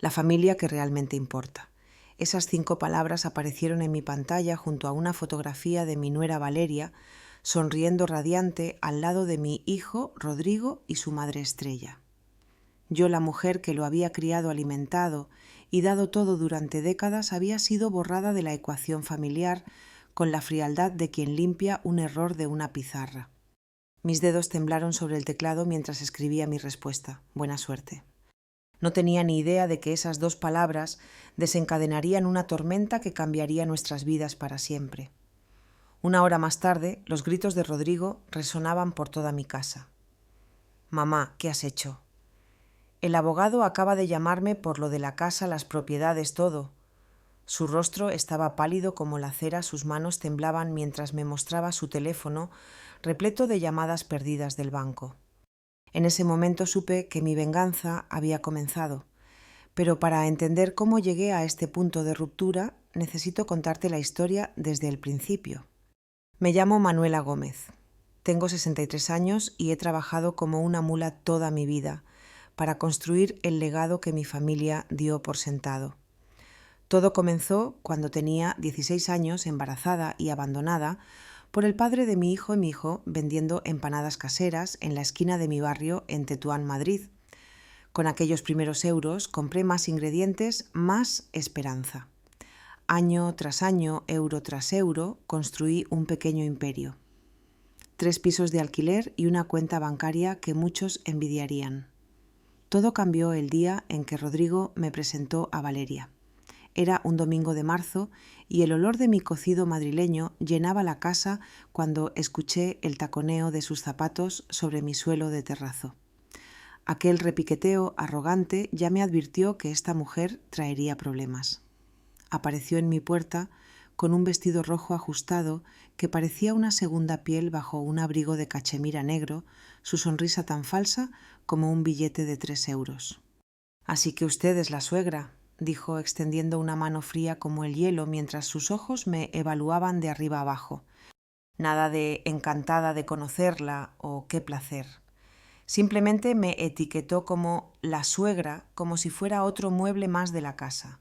La familia que realmente importa. Esas 5 palabras aparecieron en mi pantalla junto a una fotografía de mi nuera Valeria, sonriendo radiante al lado de mi hijo Rodrigo y su madre Estrella. Yo, la mujer que lo había criado, alimentado y dado todo durante décadas, había sido borrada de la ecuación familiar con la frialdad de quien limpia un error de una pizarra. Mis dedos temblaron sobre el teclado mientras escribía mi respuesta. Buena suerte. No tenía ni idea de que esas 2 palabras desencadenarían una tormenta que cambiaría nuestras vidas para siempre. Una hora más tarde, los gritos de Rodrigo resonaban por toda mi casa. «Mamá, ¿qué has hecho?» «El abogado acaba de llamarme por lo de la casa, las propiedades, todo». Su rostro estaba pálido como la cera, sus manos temblaban mientras me mostraba su teléfono repleto de llamadas perdidas del banco. En ese momento supe que mi venganza había comenzado, pero para entender cómo llegué a este punto de ruptura necesito contarte la historia desde el principio. Me llamo Manuela Gómez. Tengo 63 años y he trabajado como una mula toda mi vida para construir el legado que mi familia dio por sentado. Todo comenzó cuando tenía 16 años, embarazada y abandonada por el padre de mi hijo vendiendo empanadas caseras en la esquina de mi barrio en Tetuán, Madrid. Con aquellos primeros euros compré más ingredientes, más esperanza. Año tras año, euro tras euro, construí un pequeño imperio. 3 pisos de alquiler y una cuenta bancaria que muchos envidiarían. Todo cambió el día en que Rodrigo me presentó a Valeria. Era un domingo de marzo y el olor de mi cocido madrileño llenaba la casa cuando escuché el taconeo de sus zapatos sobre mi suelo de terrazo. Aquel repiqueteo arrogante ya me advirtió que esta mujer traería problemas. Apareció en mi puerta con un vestido rojo ajustado que parecía una segunda piel bajo un abrigo de cachemira negro, su sonrisa tan falsa como un billete de 3 euros. «Así que usted es la suegra», dijo extendiendo una mano fría como el hielo mientras sus ojos me evaluaban de arriba abajo. Nada de encantada de conocerla o qué placer. Simplemente me etiquetó como la suegra, como si fuera otro mueble más de la casa.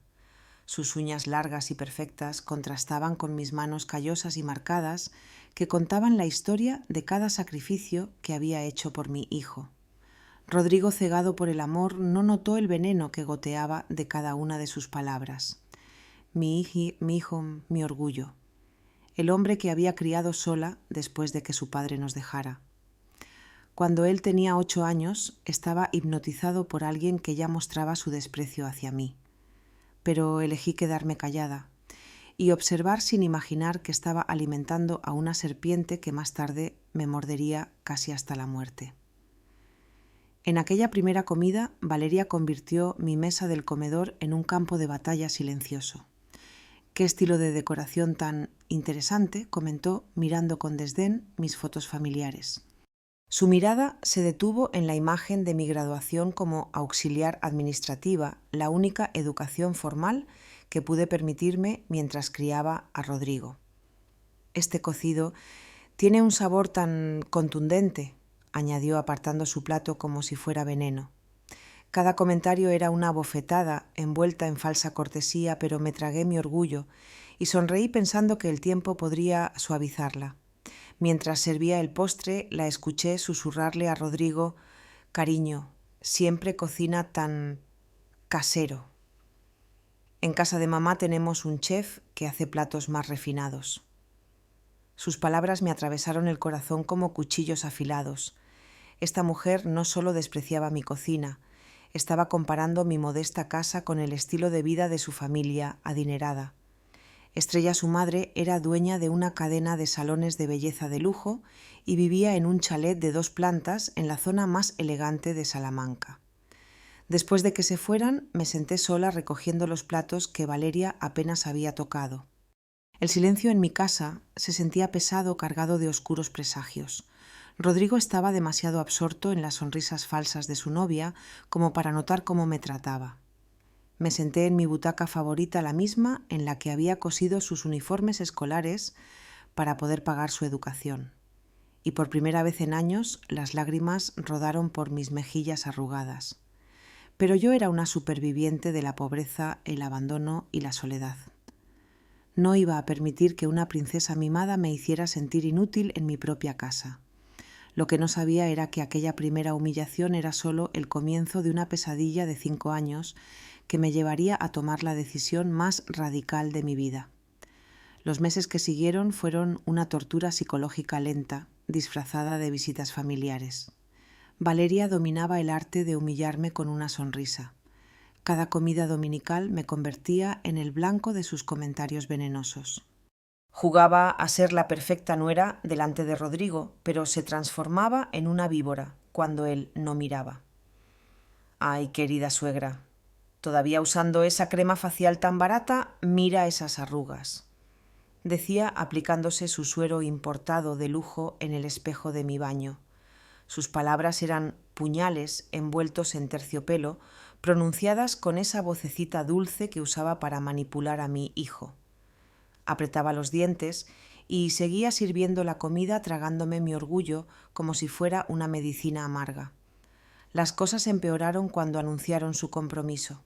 Sus uñas largas y perfectas contrastaban con mis manos callosas y marcadas que contaban la historia de cada sacrificio que había hecho por mi hijo. Rodrigo, cegado por el amor, no notó el veneno que goteaba de cada una de sus palabras. Mi hijo, mi orgullo. El hombre que había criado sola después de que su padre nos dejara. Cuando él tenía 8 años, estaba hipnotizado por alguien que ya mostraba su desprecio hacia mí. Pero elegí quedarme callada y observar sin imaginar que estaba alimentando a una serpiente que más tarde me mordería casi hasta la muerte. En aquella primera comida, Valeria convirtió mi mesa del comedor en un campo de batalla silencioso. «Qué estilo de decoración tan interesante», comentó, mirando con desdén mis fotos familiares. Su mirada se detuvo en la imagen de mi graduación como auxiliar administrativa, la única educación formal que pude permitirme mientras criaba a Rodrigo. «Este cocido tiene un sabor tan contundente», añadió apartando su plato como si fuera veneno. Cada comentario era una bofetada envuelta en falsa cortesía, pero me tragué mi orgullo y sonreí pensando que el tiempo podría suavizarla. Mientras servía el postre, la escuché susurrarle a Rodrigo: «Cariño, siempre cocina tan casero. En casa de mamá tenemos un chef que hace platos más refinados». Sus palabras me atravesaron el corazón como cuchillos afilados. Esta mujer no solo despreciaba mi cocina, estaba comparando mi modesta casa con el estilo de vida de su familia adinerada. Estrella, su madre, era dueña de una cadena de salones de belleza de lujo y vivía en un chalet de 2 plantas en la zona más elegante de Salamanca. Después de que se fueran, me senté sola recogiendo los platos que Valeria apenas había tocado. El silencio en mi casa se sentía pesado, cargado de oscuros presagios. Rodrigo estaba demasiado absorto en las sonrisas falsas de su novia como para notar cómo me trataba. Me senté en mi butaca favorita, la misma en la que había cosido sus uniformes escolares para poder pagar su educación. Y por primera vez en años las lágrimas rodaron por mis mejillas arrugadas. pero yo era una superviviente de la pobreza, el abandono y la soledad. No iba a permitir que una princesa mimada me hiciera sentir inútil en mi propia casa. Lo que no sabía era que aquella primera humillación era solo el comienzo de una pesadilla de 5 años que me llevaría a tomar la decisión más radical de mi vida. Los meses que siguieron fueron una tortura psicológica lenta, disfrazada de visitas familiares. Valeria dominaba el arte de humillarme con una sonrisa. Cada comida dominical me convertía en el blanco de sus comentarios venenosos. Jugaba a ser la perfecta nuera delante de Rodrigo, pero se transformaba en una víbora cuando él no miraba. Ay, querida suegra, todavía usando esa crema facial tan barata, mira esas arrugas, decía aplicándose su suero importado de lujo en el espejo de mi baño. Sus palabras eran puñales envueltos en terciopelo, pronunciadas con esa vocecita dulce que usaba para manipular a mi hijo. Apretaba los dientes y seguía sirviendo la comida tragándome mi orgullo como si fuera una medicina amarga. Las cosas empeoraron cuando anunciaron su compromiso.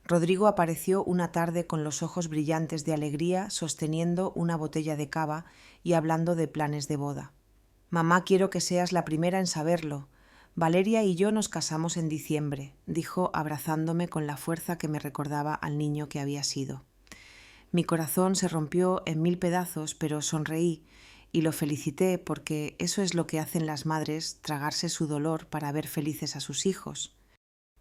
Rodrigo apareció una tarde con los ojos brillantes de alegría, sosteniendo una botella de cava y hablando de planes de boda. «Mamá, quiero que seas la primera en saberlo. Valeria y yo nos casamos en diciembre», dijo abrazándome con la fuerza que me recordaba al niño que había sido. Mi corazón se rompió en 1000 pedazos, pero sonreí y lo felicité porque eso es lo que hacen las madres, tragarse su dolor para ver felices a sus hijos.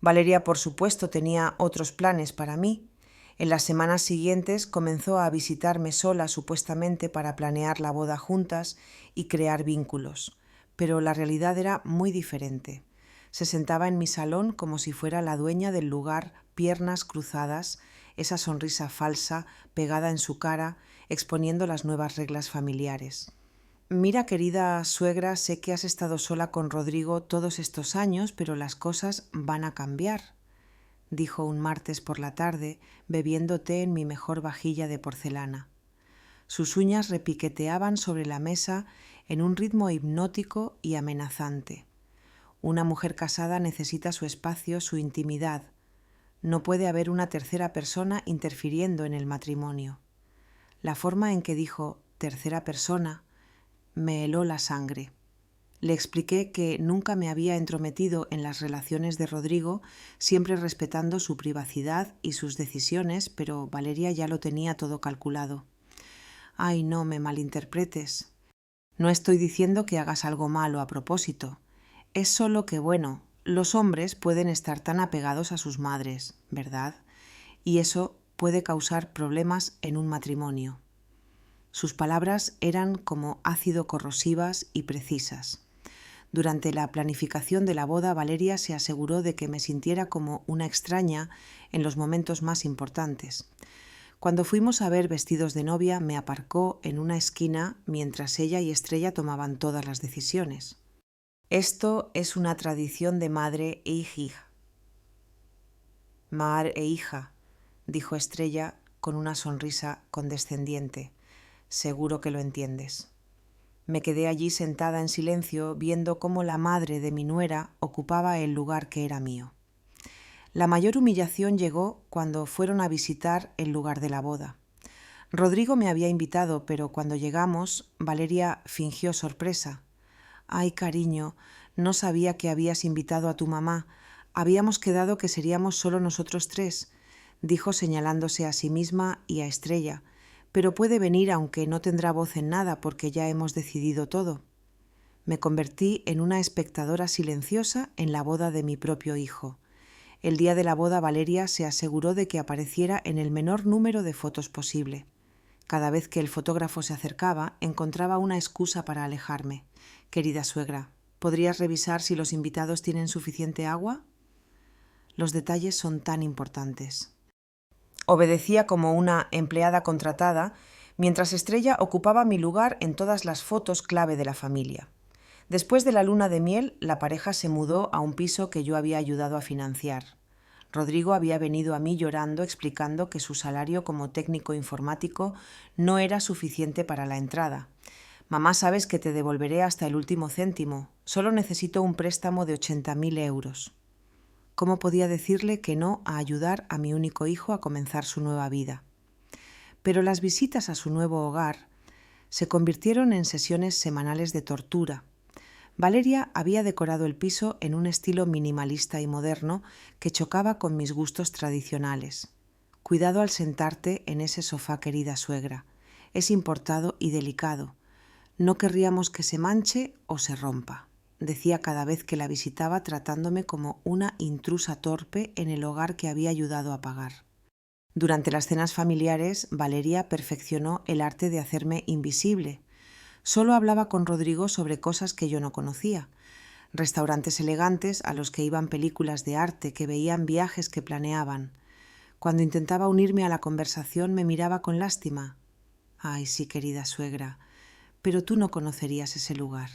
Valeria, por supuesto, tenía otros planes para mí. En las semanas siguientes comenzó a visitarme sola supuestamente para planear la boda juntas y crear vínculos, pero la realidad era muy diferente. Se sentaba en mi salón como si fuera la dueña del lugar, piernas cruzadas, esa sonrisa falsa pegada en su cara, exponiendo las nuevas reglas familiares. «Mira, querida suegra, sé que has estado sola con Rodrigo todos estos años, pero las cosas van a cambiar», dijo un martes por la tarde, bebiendo té en mi mejor vajilla de porcelana. Sus uñas repiqueteaban sobre la mesa en un ritmo hipnótico y amenazante. Una mujer casada necesita su espacio, su intimidad. No puede haber una tercera persona interfiriendo en el matrimonio. La forma en que dijo «tercera persona» me heló la sangre. Le expliqué que nunca me había entrometido en las relaciones de Rodrigo, siempre respetando su privacidad y sus decisiones, pero Valeria ya lo tenía todo calculado. «Ay, no me malinterpretes. No estoy diciendo que hagas algo malo a propósito. Es solo que, bueno, los hombres pueden estar tan apegados a sus madres, ¿verdad? Y eso puede causar problemas en un matrimonio». Sus palabras eran como ácido corrosivas y precisas. Durante la planificación de la boda, Valeria se aseguró de que me sintiera como una extraña en los momentos más importantes. Cuando fuimos a ver vestidos de novia, me aparcó en una esquina mientras ella y Estrella tomaban todas las decisiones. «Esto es una tradición de madre e hija». «Mar e hija», dijo Estrella con una sonrisa condescendiente. «Seguro que lo entiendes». Me quedé allí sentada en silencio, viendo cómo la madre de mi nuera ocupaba el lugar que era mío. La mayor humillación llegó cuando fueron a visitar el lugar de la boda. Rodrigo me había invitado, pero cuando llegamos, Valeria fingió sorpresa. «Ay, cariño, no sabía que habías invitado a tu mamá. Habíamos quedado que seríamos solo nosotros 3», dijo señalándose a sí misma y a Estrella. «Pero puede venir aunque no tendrá voz en nada porque ya hemos decidido todo». Me convertí en una espectadora silenciosa en la boda de mi propio hijo. El día de la boda, Valeria se aseguró de que apareciera en el menor número de fotos posible. Cada vez que el fotógrafo se acercaba, encontraba una excusa para alejarme. «Querida suegra, ¿podrías revisar si los invitados tienen suficiente agua?». Los detalles son tan importantes. Obedecía como una empleada contratada, mientras Estrella ocupaba mi lugar en todas las fotos clave de la familia. Después de la luna de miel, la pareja se mudó a un piso que yo había ayudado a financiar. Rodrigo había venido a mí llorando, explicando que su salario como técnico informático no era suficiente para la entrada. «Mamá, sabes que te devolveré hasta el último céntimo. Solo necesito un préstamo de 80.000 euros». ¿Cómo podía decirle que no a ayudar a mi único hijo a comenzar su nueva vida? Pero las visitas a su nuevo hogar se convirtieron en sesiones semanales de tortura. Valeria había decorado el piso en un estilo minimalista y moderno que chocaba con mis gustos tradicionales. Cuidado al sentarte en ese sofá, querida suegra. Es importado y delicado. No querríamos que se manche o se rompa, decía cada vez que la visitaba, tratándome como una intrusa torpe en el hogar que había ayudado a pagar. Durante las cenas familiares, Valeria perfeccionó el arte de hacerme invisible. Solo hablaba con Rodrigo sobre cosas que yo no conocía, restaurantes elegantes a los que iban, películas de arte, que veían viajes que planeaban. Cuando intentaba unirme a la conversación me miraba con lástima. Ay, sí, querida suegra, pero tú no conocerías ese lugar.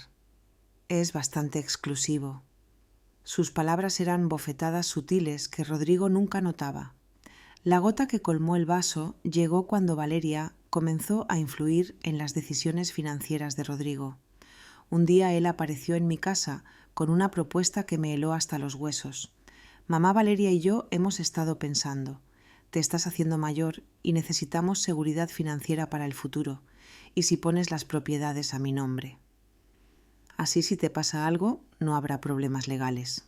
Es bastante exclusivo. Sus palabras eran bofetadas sutiles que Rodrigo nunca notaba. La gota que colmó el vaso llegó cuando Valeria comenzó a influir en las decisiones financieras de Rodrigo. Un día él apareció en mi casa con una propuesta que me heló hasta los huesos. Mamá Valeria y yo hemos estado pensando. Te estás haciendo mayor y necesitamos seguridad financiera para el futuro. ¿Y si pones las propiedades a mi nombre? Así, si te pasa algo, no habrá problemas legales.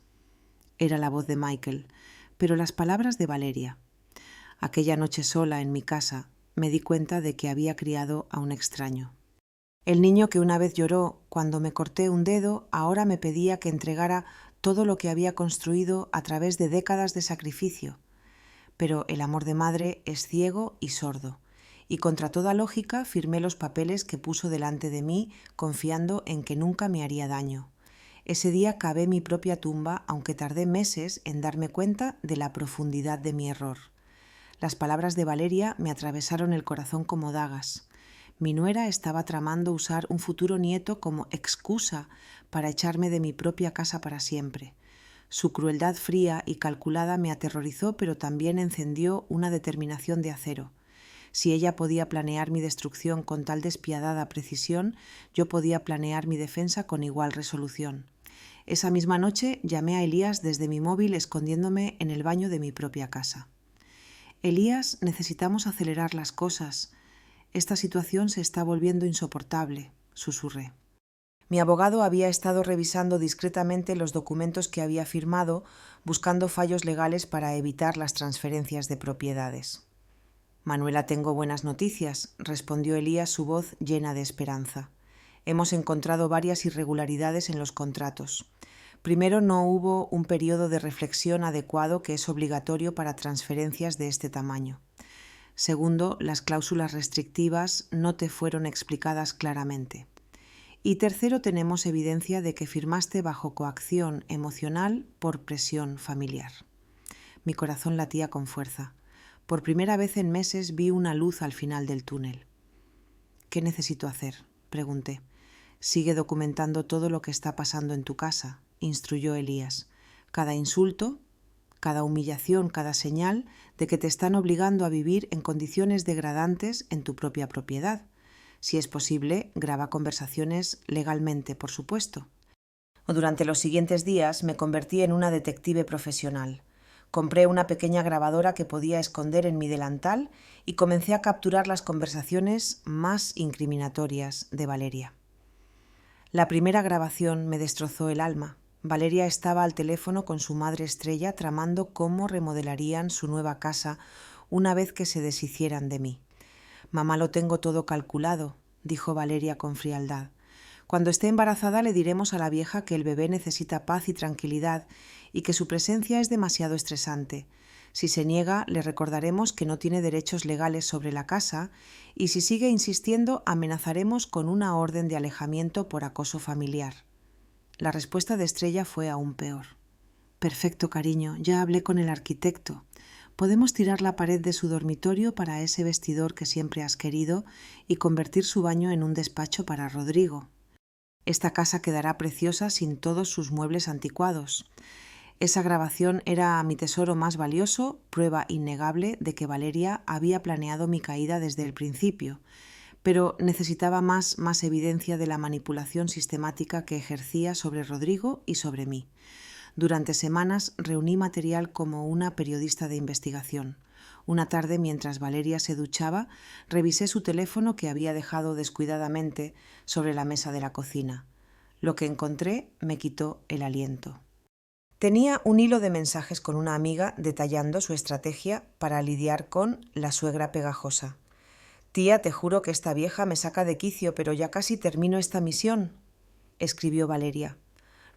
Era la voz de Michael, pero las palabras de Valeria. Aquella noche sola en mi casa me di cuenta de que había criado a un extraño. El niño que una vez lloró cuando me corté un dedo ahora me pedía que entregara todo lo que había construido a través de décadas de sacrificio. Pero el amor de madre es ciego y sordo, y contra toda lógica firmé los papeles que puso delante de mí, confiando en que nunca me haría daño. Ese día cavé mi propia tumba, aunque tardé meses en darme cuenta de la profundidad de mi error. Las palabras de Valeria me atravesaron el corazón como dagas. Mi nuera estaba tramando usar un futuro nieto como excusa para echarme de mi propia casa para siempre. Su crueldad fría y calculada me aterrorizó, pero también encendió una determinación de acero. Si ella podía planear mi destrucción con tal despiadada precisión, yo podía planear mi defensa con igual resolución. Esa misma noche llamé a Elías desde mi móvil, escondiéndome en el baño de mi propia casa. Elías, necesitamos acelerar las cosas. Esta situación se está volviendo insoportable, susurré. Mi abogado había estado revisando discretamente los documentos que había firmado, buscando fallos legales para evitar las transferencias de propiedades. Manuela, tengo buenas noticias, respondió Elías, su voz llena de esperanza. Hemos encontrado varias irregularidades en los contratos. Primero, no hubo un periodo de reflexión adecuado que es obligatorio para transferencias de este tamaño. Segundo, las cláusulas restrictivas no te fueron explicadas claramente. Y tercero, tenemos evidencia de que firmaste bajo coacción emocional por presión familiar. Mi corazón latía con fuerza. Por primera vez en meses vi una luz al final del túnel. ¿Qué necesito hacer?, pregunté. Sigue documentando todo lo que está pasando en tu casa, instruyó Elías. Cada insulto, cada humillación, cada señal de que te están obligando a vivir en condiciones degradantes en tu propia propiedad. Si es posible, graba conversaciones legalmente, por supuesto. Durante los siguientes días me convertí en una detective profesional. Compré una pequeña grabadora que podía esconder en mi delantal y comencé a capturar las conversaciones más incriminatorias de Valeria. La primera grabación me destrozó el alma. Valeria estaba al teléfono con su madre Estrella tramando cómo remodelarían su nueva casa una vez que se deshicieran de mí. «Mamá, lo tengo todo calculado», dijo Valeria con frialdad. «Cuando esté embarazada le diremos a la vieja que el bebé necesita paz y tranquilidad y que su presencia es demasiado estresante. Si se niega, le recordaremos que no tiene derechos legales sobre la casa y si sigue insistiendo, amenazaremos con una orden de alejamiento por acoso familiar». La respuesta de Estrella fue aún peor. «Perfecto, cariño, ya hablé con el arquitecto. Podemos tirar la pared de su dormitorio para ese vestidor que siempre has querido y convertir su baño en un despacho para Rodrigo. Esta casa quedará preciosa sin todos sus muebles anticuados». Esa grabación era mi tesoro más valioso, prueba innegable de que Valeria había planeado mi caída desde el principio, pero necesitaba más evidencia de la manipulación sistemática que ejercía sobre Rodrigo y sobre mí. Durante semanas reuní material como una periodista de investigación. Una tarde, mientras Valeria se duchaba, revisé su teléfono que había dejado descuidadamente sobre la mesa de la cocina. Lo que encontré me quitó el aliento. Tenía un hilo de mensajes con una amiga detallando su estrategia para lidiar con la suegra pegajosa. «Tía, te juro que esta vieja me saca de quicio, pero ya casi termino esta misión», escribió Valeria.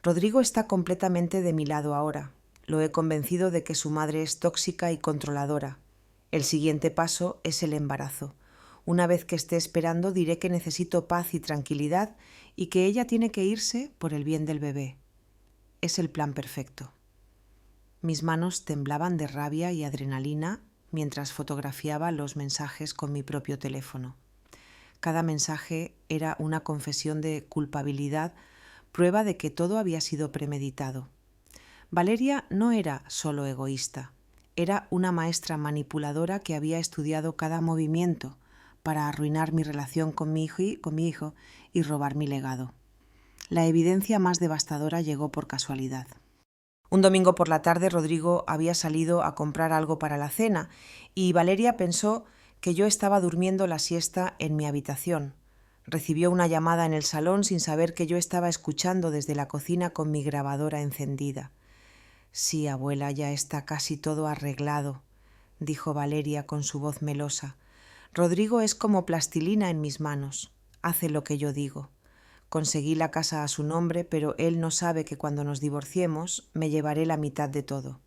«Rodrigo está completamente de mi lado ahora. Lo he convencido de que su madre es tóxica y controladora. El siguiente paso es el embarazo. Una vez que esté esperando, diré que necesito paz y tranquilidad y que ella tiene que irse por el bien del bebé. Es el plan perfecto». Mis manos temblaban de rabia y adrenalina mientras fotografiaba los mensajes con mi propio teléfono. Cada mensaje era una confesión de culpabilidad, prueba de que todo había sido premeditado. Valeria no era solo egoísta, era una maestra manipuladora que había estudiado cada movimiento para arruinar mi relación con mi hijo y robar mi legado. La evidencia más devastadora llegó por casualidad. Un domingo por la tarde Rodrigo había salido a comprar algo para la cena y Valeria pensó que yo estaba durmiendo la siesta en mi habitación. Recibió una llamada en el salón sin saber que yo estaba escuchando desde la cocina con mi grabadora encendida. «Sí, abuela, ya está casi todo arreglado», dijo Valeria con su voz melosa. «Rodrigo es como plastilina en mis manos. Hace lo que yo digo. Conseguí la casa a su nombre, pero él no sabe que cuando nos divorciemos me llevaré la mitad de todo.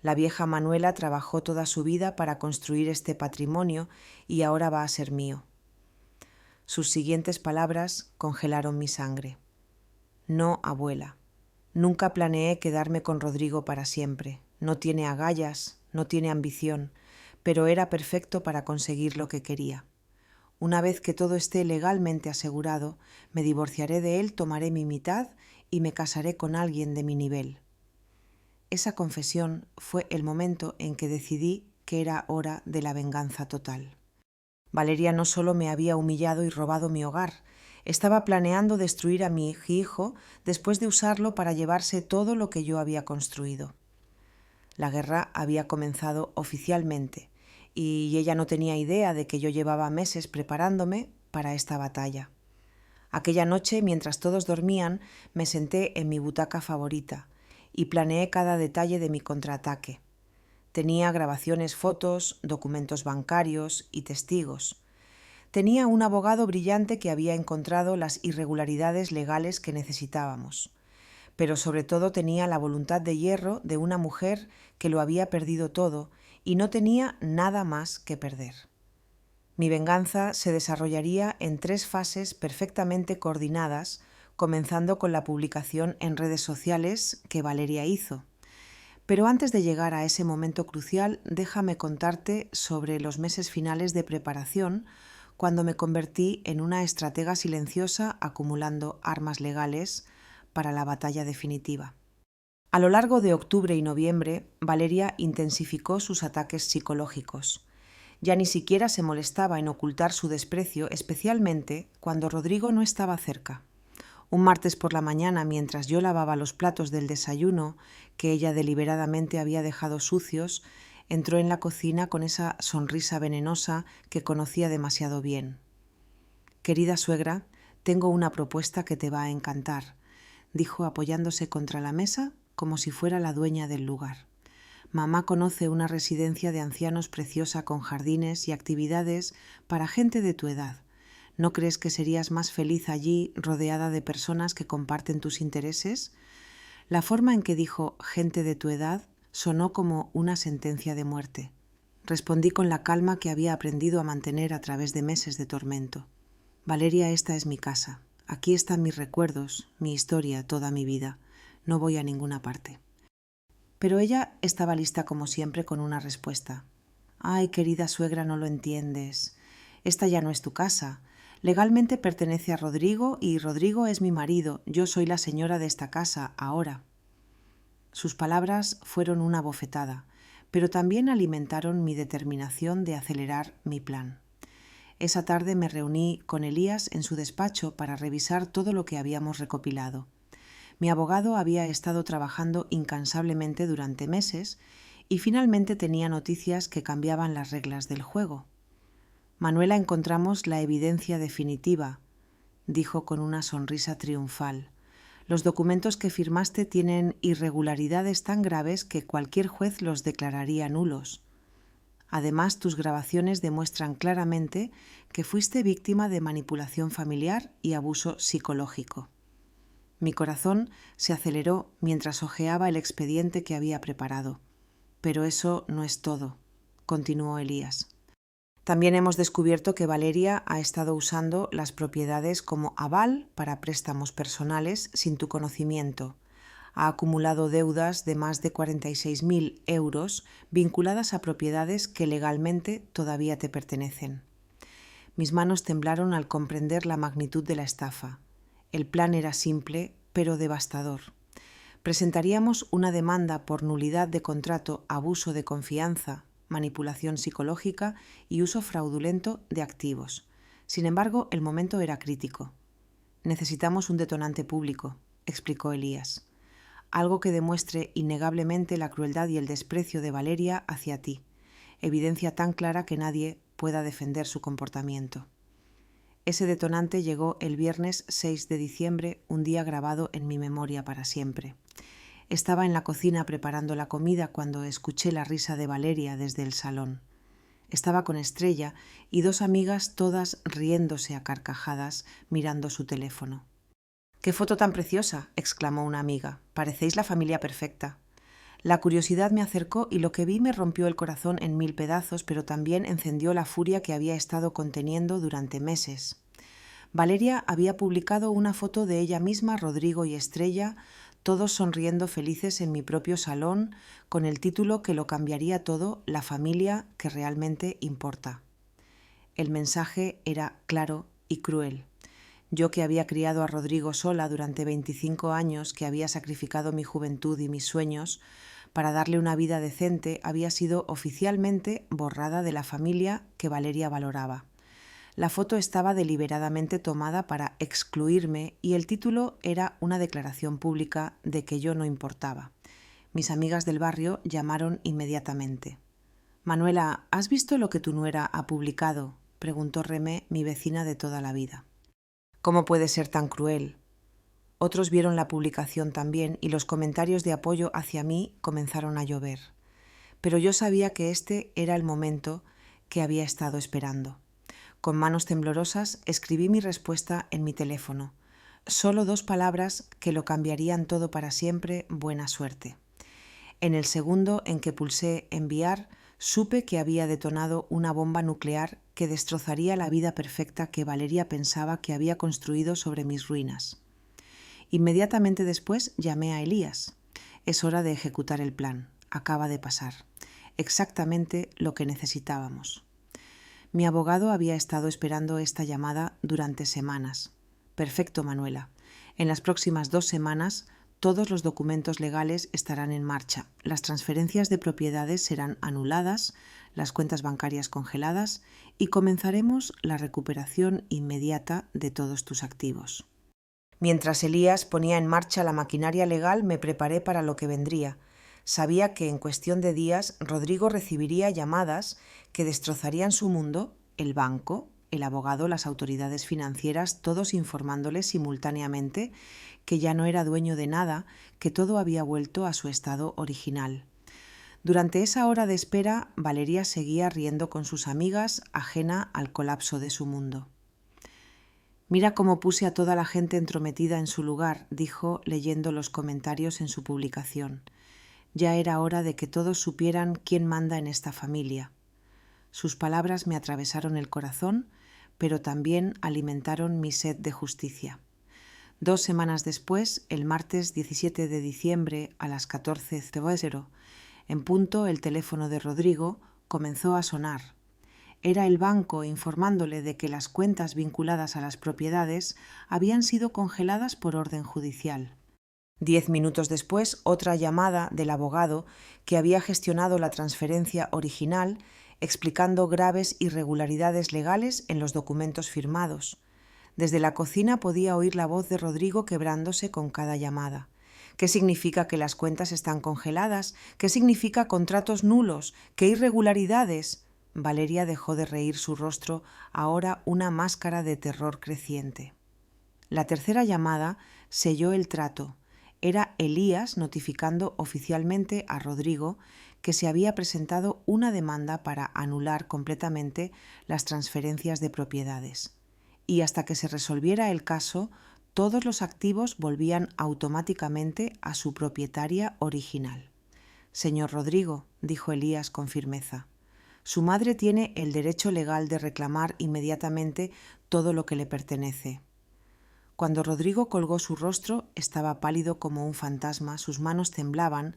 La vieja Manuela trabajó toda su vida para construir este patrimonio y ahora va a ser mío». Sus siguientes palabras congelaron mi sangre. «No, abuela. Nunca planeé quedarme con Rodrigo para siempre. No tiene agallas, no tiene ambición, pero era perfecto para conseguir lo que quería. Una vez que todo esté legalmente asegurado, me divorciaré de él, tomaré mi mitad y me casaré con alguien de mi nivel». Esa confesión fue el momento en que decidí que era hora de la venganza total. Valeria no solo me había humillado y robado mi hogar, estaba planeando destruir a mi hijo después de usarlo para llevarse todo lo que yo había construido. La guerra había comenzado oficialmente y ella no tenía idea de que yo llevaba meses preparándome para esta batalla. Aquella noche, mientras todos dormían, me senté en mi butaca favorita y planeé cada detalle de mi contraataque. Tenía grabaciones, fotos, documentos bancarios y testigos. Tenía un abogado brillante que había encontrado las irregularidades legales que necesitábamos. Pero sobre todo tenía la voluntad de hierro de una mujer que lo había perdido todo y no tenía nada más que perder. Mi venganza se desarrollaría en 3 fases perfectamente coordinadas, comenzando con la publicación en redes sociales que Valeria hizo. Pero antes de llegar a ese momento crucial, déjame contarte sobre los meses finales de preparación, cuando me convertí en una estratega silenciosa acumulando armas legales para la batalla definitiva. A lo largo de octubre y noviembre, Valeria intensificó sus ataques psicológicos. Ya ni siquiera se molestaba en ocultar su desprecio, especialmente cuando Rodrigo no estaba cerca. Un martes por la mañana, mientras yo lavaba los platos del desayuno que ella deliberadamente había dejado sucios, entró en la cocina con esa sonrisa venenosa que conocía demasiado bien. «Querida suegra, tengo una propuesta que te va a encantar», dijo apoyándose contra la mesa como si fuera la dueña del lugar. «Mamá conoce una residencia de ancianos preciosa con jardines y actividades para gente de tu edad. ¿No crees que serías más feliz allí rodeada de personas que comparten tus intereses?» La forma en que dijo «gente de tu edad» sonó como una sentencia de muerte. Respondí con la calma que había aprendido a mantener a través de meses de tormento. «Valeria, esta es mi casa. Aquí están mis recuerdos, mi historia, toda mi vida. No voy a ninguna parte». Pero ella estaba lista como siempre con una respuesta. «Ay, querida suegra, no lo entiendes. Esta ya no es tu casa. Legalmente pertenece a Rodrigo y Rodrigo es mi marido. Yo soy la señora de esta casa, ahora». Sus palabras fueron una bofetada, pero también alimentaron mi determinación de acelerar mi plan. Esa tarde me reuní con Elías en su despacho para revisar todo lo que habíamos recopilado. Mi abogado había estado trabajando incansablemente durante meses y finalmente tenía noticias que cambiaban las reglas del juego. Manuela, encontramos la evidencia definitiva, dijo con una sonrisa triunfal. Los documentos que firmaste tienen irregularidades tan graves que cualquier juez los declararía nulos. Además, tus grabaciones demuestran claramente que fuiste víctima de manipulación familiar y abuso psicológico. Mi corazón se aceleró mientras hojeaba el expediente que había preparado. Pero eso no es todo, continuó Elías. También hemos descubierto que Valeria ha estado usando las propiedades como aval para préstamos personales sin tu conocimiento. Ha acumulado deudas de más de 46.000 euros vinculadas a propiedades que legalmente todavía te pertenecen. Mis manos temblaron al comprender la magnitud de la estafa. El plan era simple, pero devastador. Presentaríamos una demanda por nulidad de contrato, abuso de confianza, manipulación psicológica y uso fraudulento de activos. Sin embargo, el momento era crítico. Necesitamos un detonante público, explicó Elías. Algo que demuestre innegablemente la crueldad y el desprecio de Valeria hacia ti. Evidencia tan clara que nadie pueda defender su comportamiento. Ese detonante llegó el viernes 6 de diciembre, un día grabado en mi memoria para siempre. Estaba en la cocina preparando la comida cuando escuché la risa de Valeria desde el salón. Estaba con Estrella y dos amigas todas riéndose a carcajadas mirando su teléfono. «¡Qué foto tan preciosa!», exclamó una amiga. «Parecéis la familia perfecta». La curiosidad me acercó y lo que vi me rompió el corazón en 1000 pedazos, pero también encendió la furia que había estado conteniendo durante meses. Valeria había publicado una foto de ella misma, Rodrigo y Estrella, todos sonriendo felices en mi propio salón, con el título que lo cambiaría todo, la familia que realmente importa. El mensaje era claro y cruel. Yo, que había criado a Rodrigo sola durante 25 años, que había sacrificado mi juventud y mis sueños para darle una vida decente, había sido oficialmente borrada de la familia que Valeria valoraba. La foto estaba deliberadamente tomada para excluirme y el título era una declaración pública de que yo no importaba. Mis amigas del barrio llamaron inmediatamente. «Manuela, ¿has visto lo que tu nuera ha publicado?», preguntó Remé, mi vecina de toda la vida. «¿Cómo puede ser tan cruel?». Otros vieron la publicación también y los comentarios de apoyo hacia mí comenzaron a llover. Pero yo sabía que este era el momento que había estado esperando. Con manos temblorosas escribí mi respuesta en mi teléfono. Solo 2 palabras que lo cambiarían todo para siempre: buena suerte. En el segundo en que pulsé enviar, supe que había detonado una bomba nuclear que destrozaría la vida perfecta que Valeria pensaba que había construido sobre mis ruinas. Inmediatamente después llamé a Elías. Es hora de ejecutar el plan. Acaba de pasar. Exactamente lo que necesitábamos. Mi abogado había estado esperando esta llamada durante semanas. Perfecto, Manuela. En las próximas 2 semanas todos los documentos legales estarán en marcha. Las transferencias de propiedades serán anuladas, las cuentas bancarias congeladas y comenzaremos la recuperación inmediata de todos tus activos. Mientras Elías ponía en marcha la maquinaria legal, me preparé para lo que vendría. Sabía que en cuestión de días Rodrigo recibiría llamadas que destrozarían su mundo, el banco, el abogado, las autoridades financieras, todos informándole simultáneamente que ya no era dueño de nada, que todo había vuelto a su estado original. Durante esa hora de espera, Valeria seguía riendo con sus amigas, ajena al colapso de su mundo. «Mira cómo puse a toda la gente entrometida en su lugar», dijo, leyendo los comentarios en su publicación. «Ya era hora de que todos supieran quién manda en esta familia». Sus palabras me atravesaron el corazón, pero también alimentaron mi sed de justicia. 2 semanas después, el martes 17 de diciembre a las 14:00, en punto, el teléfono de Rodrigo comenzó a sonar. Era el banco informándole de que las cuentas vinculadas a las propiedades habían sido congeladas por orden judicial. 10 minutos después, otra llamada del abogado que había gestionado la transferencia original, explicando graves irregularidades legales en los documentos firmados. Desde la cocina podía oír la voz de Rodrigo quebrándose con cada llamada. ¿Qué significa que las cuentas están congeladas? ¿Qué significa contratos nulos? ¿Qué irregularidades? Valeria dejó de reír, su rostro ahora una máscara de terror creciente. La tercera llamada selló el trato. Era Elías notificando oficialmente a Rodrigo que se había presentado una demanda para anular completamente las transferencias de propiedades. Y hasta que se resolviera el caso, todos los activos volvían automáticamente a su propietaria original. «Señor Rodrigo», dijo Elías con firmeza, «su madre tiene el derecho legal de reclamar inmediatamente todo lo que le pertenece». Cuando Rodrigo colgó su rostro, estaba pálido como un fantasma, sus manos temblaban,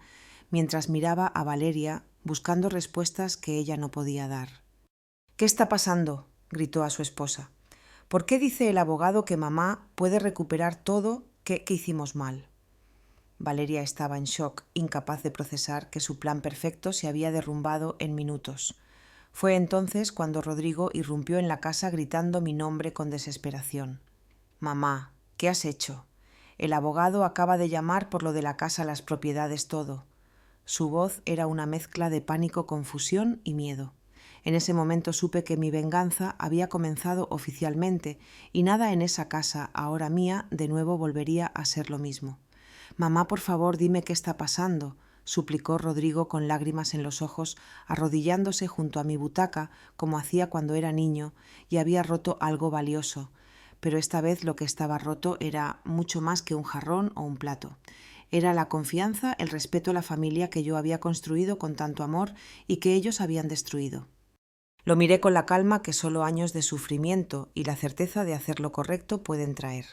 mientras miraba a Valeria, buscando respuestas que ella no podía dar. «¿Qué está pasando?», gritó a su esposa. «¿Por qué dice el abogado que mamá puede recuperar todo que hicimos mal?». Valeria estaba en shock, incapaz de procesar que su plan perfecto se había derrumbado en minutos. Fue entonces cuando Rodrigo irrumpió en la casa gritando mi nombre con desesperación. «Mamá, ¿qué has hecho? El abogado acaba de llamar por lo de la casa, las propiedades, todo». Su voz era una mezcla de pánico, confusión y miedo. En ese momento supe que mi venganza había comenzado oficialmente y nada en esa casa, ahora mía, de nuevo volvería a ser lo mismo. «Mamá, por favor, dime qué está pasando», suplicó Rodrigo con lágrimas en los ojos, arrodillándose junto a mi butaca como hacía cuando era niño y había roto algo valioso. Pero esta vez lo que estaba roto era mucho más que un jarrón o un plato. Era la confianza, el respeto a la familia que yo había construido con tanto amor y que ellos habían destruido. Lo miré con la calma que solo años de sufrimiento y la certeza de hacer lo correcto pueden traer.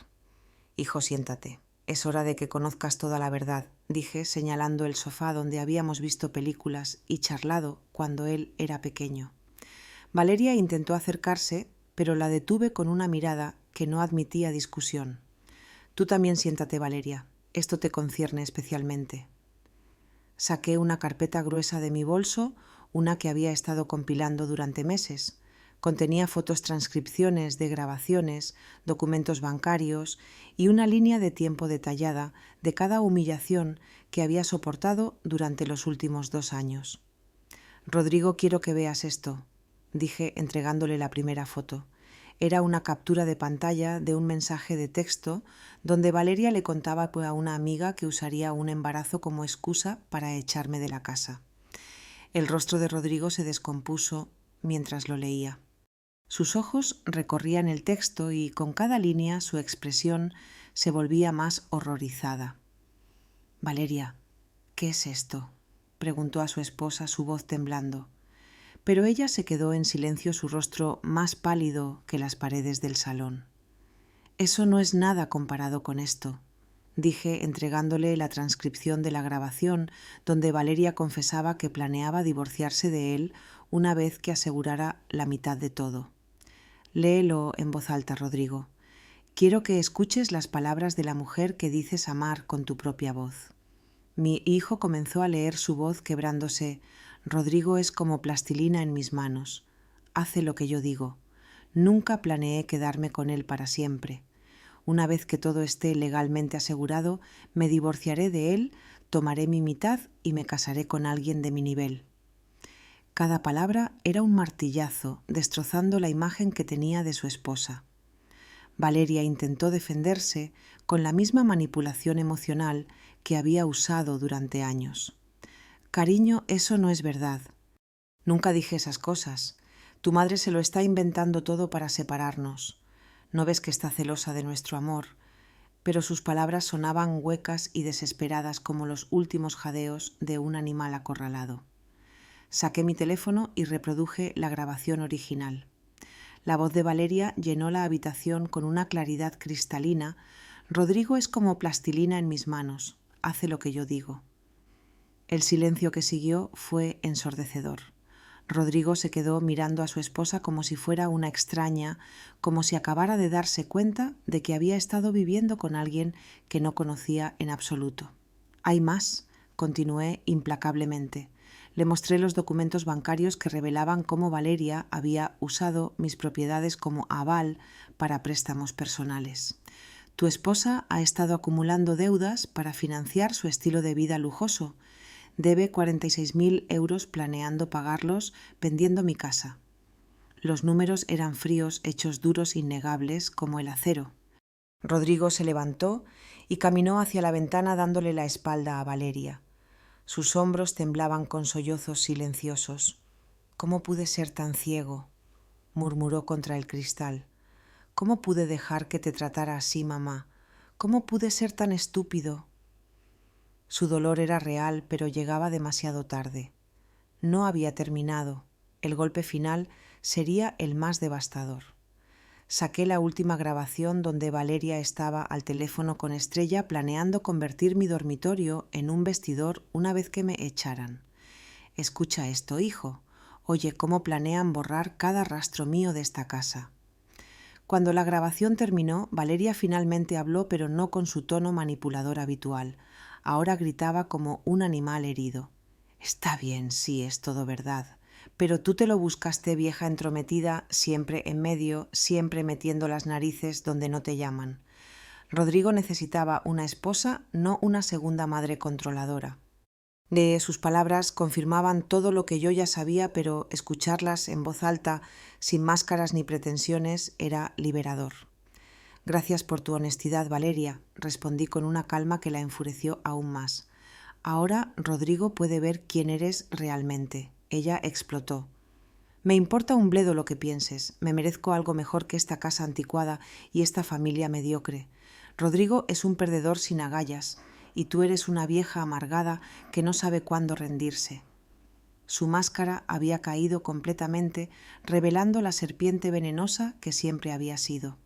«Hijo, siéntate. Es hora de que conozcas toda la verdad», dije, señalando el sofá donde habíamos visto películas y charlado cuando él era pequeño. Valeria intentó acercarse, pero la detuve con una mirada que no admitía discusión. «Tú también siéntate, Valeria. Esto te concierne especialmente». Saqué una carpeta gruesa de mi bolso, una que había estado compilando durante meses. Contenía fotos, transcripciones de grabaciones, documentos bancarios y una línea de tiempo detallada de cada humillación que había soportado durante los últimos 2 años. «Rodrigo, quiero que veas esto», dije entregándole la primera foto. Era una captura de pantalla de un mensaje de texto donde Valeria le contaba a una amiga que usaría un embarazo como excusa para echarme de la casa. El rostro de Rodrigo se descompuso mientras lo leía. Sus ojos recorrían el texto y con cada línea su expresión se volvía más horrorizada. «Valeria, ¿qué es esto?», preguntó a su esposa, su voz temblando. Pero ella se quedó en silencio, su rostro más pálido que las paredes del salón. «Eso no es nada comparado con esto», dije entregándole la transcripción de la grabación donde Valeria confesaba que planeaba divorciarse de él una vez que asegurara la mitad de todo. «Léelo en voz alta, Rodrigo. Quiero que escuches las palabras de la mujer que dices amar con tu propia voz». Mi hijo comenzó a leer, su voz quebrándose. «Rodrigo es como plastilina en mis manos. Hace lo que yo digo. Nunca planeé quedarme con él para siempre. Una vez que todo esté legalmente asegurado, me divorciaré de él, tomaré mi mitad y me casaré con alguien de mi nivel». Cada palabra era un martillazo, destrozando la imagen que tenía de su esposa. Valeria intentó defenderse con la misma manipulación emocional que había usado durante años. «Cariño, eso no es verdad. Nunca dije esas cosas. Tu madre se lo está inventando todo para separarnos. ¿No ves que está celosa de nuestro amor?». Pero sus palabras sonaban huecas y desesperadas como los últimos jadeos de un animal acorralado. Saqué mi teléfono y reproduje la grabación original. La voz de Valeria llenó la habitación con una claridad cristalina. «Rodrigo es como plastilina en mis manos. Hace lo que yo digo». El silencio que siguió fue ensordecedor. Rodrigo se quedó mirando a su esposa como si fuera una extraña, como si acabara de darse cuenta de que había estado viviendo con alguien que no conocía en absoluto. «Hay más», continué implacablemente. Le mostré los documentos bancarios que revelaban cómo Valeria había usado mis propiedades como aval para préstamos personales. Tu esposa ha estado acumulando deudas para financiar su estilo de vida lujoso. Debe 46.000 euros planeando pagarlos vendiendo mi casa. Los números eran fríos, hechos duros, innegables, como el acero. Rodrigo se levantó y caminó hacia la ventana dándole la espalda a Valeria. Sus hombros temblaban con sollozos silenciosos. «¿Cómo pude ser tan ciego?», murmuró contra el cristal. «¿Cómo pude dejar que te tratara así, mamá? ¿Cómo pude ser tan estúpido?». Su dolor era real, pero llegaba demasiado tarde. No había terminado. El golpe final sería el más devastador. Saqué la última grabación donde Valeria estaba al teléfono con Estrella planeando convertir mi dormitorio en un vestidor una vez que me echaran. «Escucha esto, hijo. Oye cómo planean borrar cada rastro mío de esta casa». Cuando la grabación terminó, Valeria finalmente habló, pero no con su tono manipulador habitual. Ahora gritaba como un animal herido. «Está bien, sí, es todo verdad. Pero tú te lo buscaste, vieja entrometida, siempre en medio, siempre metiendo las narices donde no te llaman». Rodrigo necesitaba una esposa, no una segunda madre controladora. De sus palabras confirmaban todo lo que yo ya sabía, pero escucharlas en voz alta, sin máscaras ni pretensiones, era liberador. «Gracias por tu honestidad, Valeria», respondí con una calma que la enfureció aún más. «Ahora Rodrigo puede ver quién eres realmente». Ella explotó. «Me importa un bledo lo que pienses. Me merezco algo mejor que esta casa anticuada y esta familia mediocre. Rodrigo es un perdedor sin agallas y tú eres una vieja amargada que no sabe cuándo rendirse». Su máscara había caído completamente, revelando la serpiente venenosa que siempre había sido.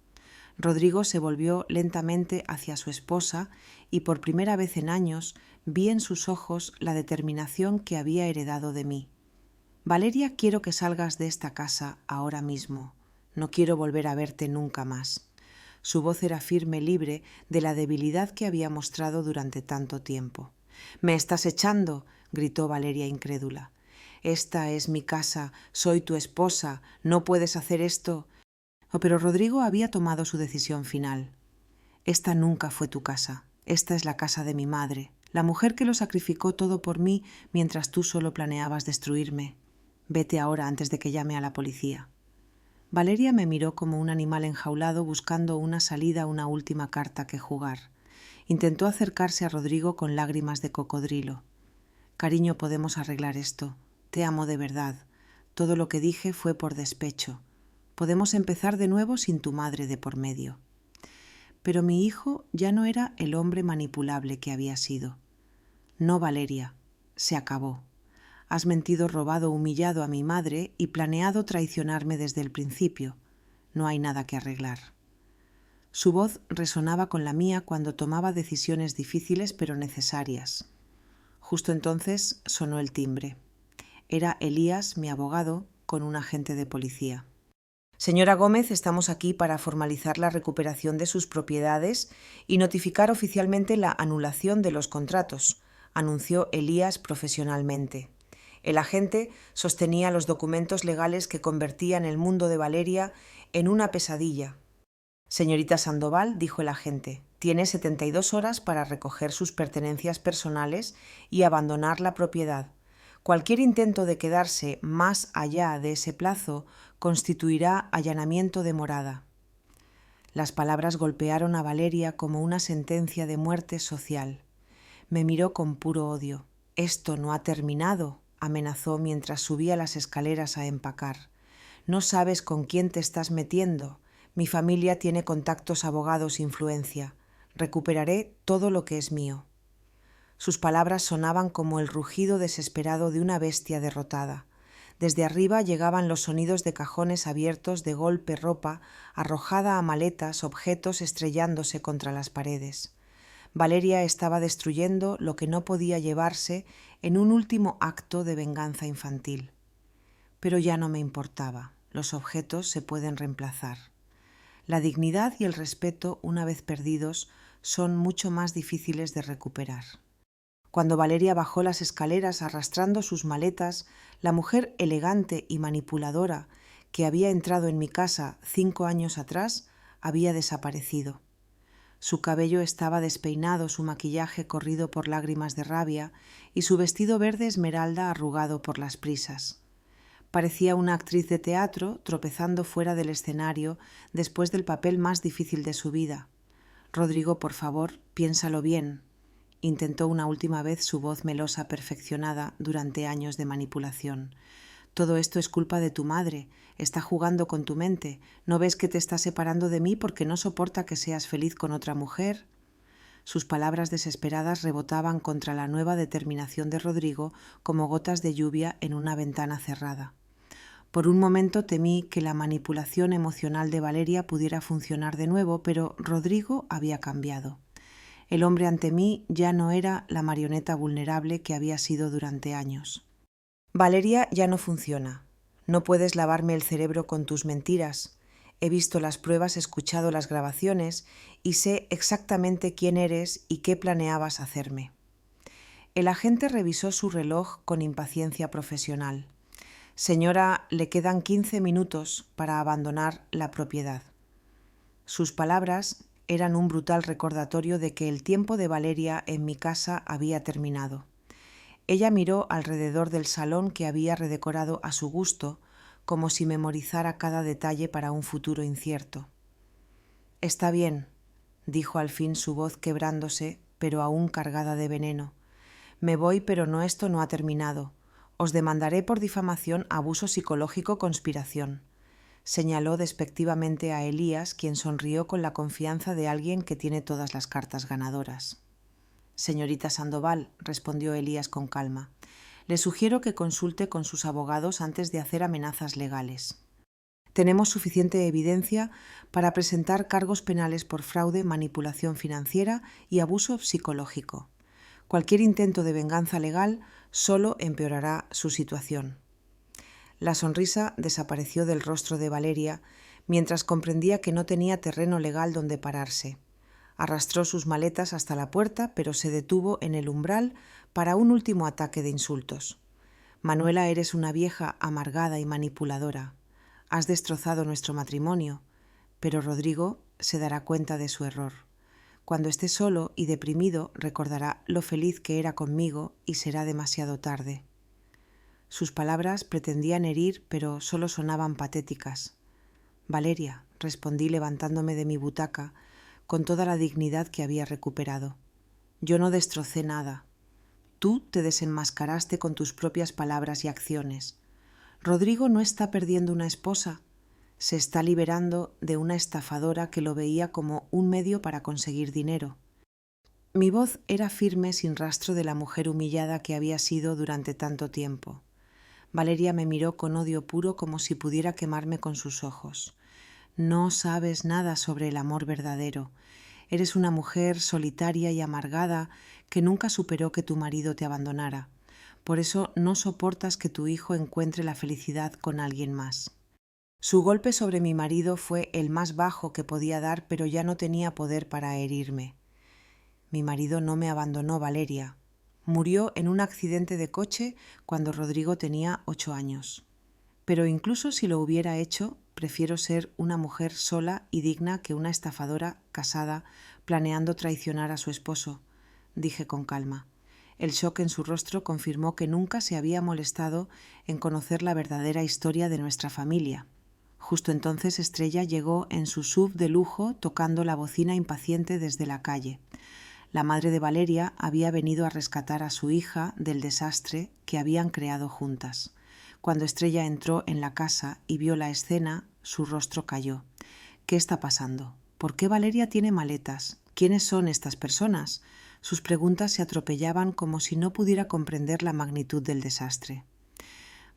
Rodrigo se volvió lentamente hacia su esposa y por primera vez en años vi en sus ojos la determinación que había heredado de mí. «Valeria, quiero que salgas de esta casa ahora mismo. No quiero volver a verte nunca más». Su voz era firme, libre de la debilidad que había mostrado durante tanto tiempo. «¿Me estás echando?», gritó Valeria incrédula. «Esta es mi casa, soy tu esposa, no puedes hacer esto». Oh, pero Rodrigo había tomado su decisión final. «Esta nunca fue tu casa, esta es la casa de mi madre, la mujer que lo sacrificó todo por mí mientras tú solo planeabas destruirme. Vete ahora antes de que llame a la policía». Valeria me miró como un animal enjaulado buscando una salida, una última carta que jugar. Intentó acercarse a Rodrigo con lágrimas de cocodrilo. «Cariño, podemos arreglar esto. Te amo de verdad. Todo lo que dije fue por despecho. Podemos empezar de nuevo sin tu madre de por medio». Pero mi hijo ya no era el hombre manipulable que había sido. «No, Valeria, se acabó. Has mentido, robado, humillado a mi madre y planeado traicionarme desde el principio. No hay nada que arreglar». Su voz resonaba con la mía cuando tomaba decisiones difíciles pero necesarias. Justo entonces sonó el timbre. Era Elías, mi abogado, con un agente de policía. «Señora Gómez, estamos aquí para formalizar la recuperación de sus propiedades y notificar oficialmente la anulación de los contratos», anunció Elías profesionalmente. El agente sostenía los documentos legales que convertían el mundo de Valeria en una pesadilla. «Señorita Sandoval», dijo el agente, «tiene 72 horas para recoger sus pertenencias personales y abandonar la propiedad. Cualquier intento de quedarse más allá de ese plazo constituirá allanamiento de morada». Las palabras golpearon a Valeria como una sentencia de muerte social. Me miró con puro odio. «Esto no ha terminado», amenazó mientras subía las escaleras a empacar. «No sabes con quién te estás metiendo. Mi familia tiene contactos, abogados, influencia. Recuperaré todo lo que es mío». Sus palabras sonaban como el rugido desesperado de una bestia derrotada. Desde arriba llegaban los sonidos de cajones abiertos, de golpe, ropa arrojada a maletas, objetos estrellándose contra las paredes. Valeria estaba destruyendo lo que no podía llevarse en un último acto de venganza infantil. Pero ya no me importaba. Los objetos se pueden reemplazar. La dignidad y el respeto, una vez perdidos, son mucho más difíciles de recuperar. Cuando Valeria bajó las escaleras arrastrando sus maletas, la mujer elegante y manipuladora que había entrado en mi casa 5 años atrás había desaparecido. Su cabello estaba despeinado, su maquillaje corrido por lágrimas de rabia y su vestido verde esmeralda arrugado por las prisas. Parecía una actriz de teatro tropezando fuera del escenario después del papel más difícil de su vida. Rodrigo, por favor, piénsalo bien. Intentó una última vez su voz melosa perfeccionada durante años de manipulación. Todo esto es culpa de tu madre. Está jugando con tu mente. ¿No ves que te está separando de mí porque no soporta que seas feliz con otra mujer? Sus palabras desesperadas rebotaban contra la nueva determinación de Rodrigo como gotas de lluvia en una ventana cerrada. Por un momento temí que la manipulación emocional de Valeria pudiera funcionar de nuevo, pero Rodrigo había cambiado. El hombre ante mí ya no era la marioneta vulnerable que había sido durante años. Valeria ya no funciona. No puedes lavarme el cerebro con tus mentiras. He visto las pruebas, escuchado las grabaciones y sé exactamente quién eres y qué planeabas hacerme. El agente revisó su reloj con impaciencia profesional. Señora, le quedan 15 minutos para abandonar la propiedad. Sus palabras eran un brutal recordatorio de que el tiempo de Valeria en mi casa había terminado. Ella miró alrededor del salón que había redecorado a su gusto, como si memorizara cada detalle para un futuro incierto. Está bien, dijo al fin su voz quebrándose, pero aún cargada de veneno. Me voy, pero esto no ha terminado. Os demandaré por difamación, abuso psicológico, conspiración. Señaló despectivamente a Elías, quien sonrió con la confianza de alguien que tiene todas las cartas ganadoras. Señorita Sandoval, respondió Elías con calma, le sugiero que consulte con sus abogados antes de hacer amenazas legales. Tenemos suficiente evidencia para presentar cargos penales por fraude, manipulación financiera y abuso psicológico. Cualquier intento de venganza legal solo empeorará su situación. La sonrisa desapareció del rostro de Valeria mientras comprendía que no tenía terreno legal donde pararse. Arrastró sus maletas hasta la puerta, pero se detuvo en el umbral para un último ataque de insultos. Manuela, eres una vieja amargada y manipuladora. Has destrozado nuestro matrimonio, pero Rodrigo se dará cuenta de su error. Cuando esté solo y deprimido, recordará lo feliz que era conmigo y será demasiado tarde. Sus palabras pretendían herir, pero solo sonaban patéticas. Valeria, respondí levantándome de mi butaca, con toda la dignidad que había recuperado. Yo no destrocé nada. Tú te desenmascaraste con tus propias palabras y acciones. Rodrigo no está perdiendo una esposa. Se está liberando de una estafadora que lo veía como un medio para conseguir dinero. Mi voz era firme, sin rastro de la mujer humillada que había sido durante tanto tiempo. Valeria me miró con odio puro, como si pudiera quemarme con sus ojos. No sabes nada sobre el amor verdadero. Eres una mujer solitaria y amargada que nunca superó que tu marido te abandonara. Por eso no soportas que tu hijo encuentre la felicidad con alguien más. Su golpe sobre mi marido fue el más bajo que podía dar, pero ya no tenía poder para herirme. Mi marido no me abandonó, Valeria. Murió en un accidente de coche cuando Rodrigo tenía 8 años. Pero incluso si lo hubiera hecho, prefiero ser una mujer sola y digna que una estafadora casada planeando traicionar a su esposo, dije con calma. El shock en su rostro confirmó que nunca se había molestado en conocer la verdadera historia de nuestra familia. Justo entonces Estrella llegó en su SUV de lujo tocando la bocina impaciente desde la calle. La madre de Valeria había venido a rescatar a su hija del desastre que habían creado juntas. Cuando Estrella entró en la casa y vio la escena, su rostro cayó. ¿Qué está pasando? ¿Por qué Valeria tiene maletas? ¿Quiénes son estas personas? Sus preguntas se atropellaban como si no pudiera comprender la magnitud del desastre.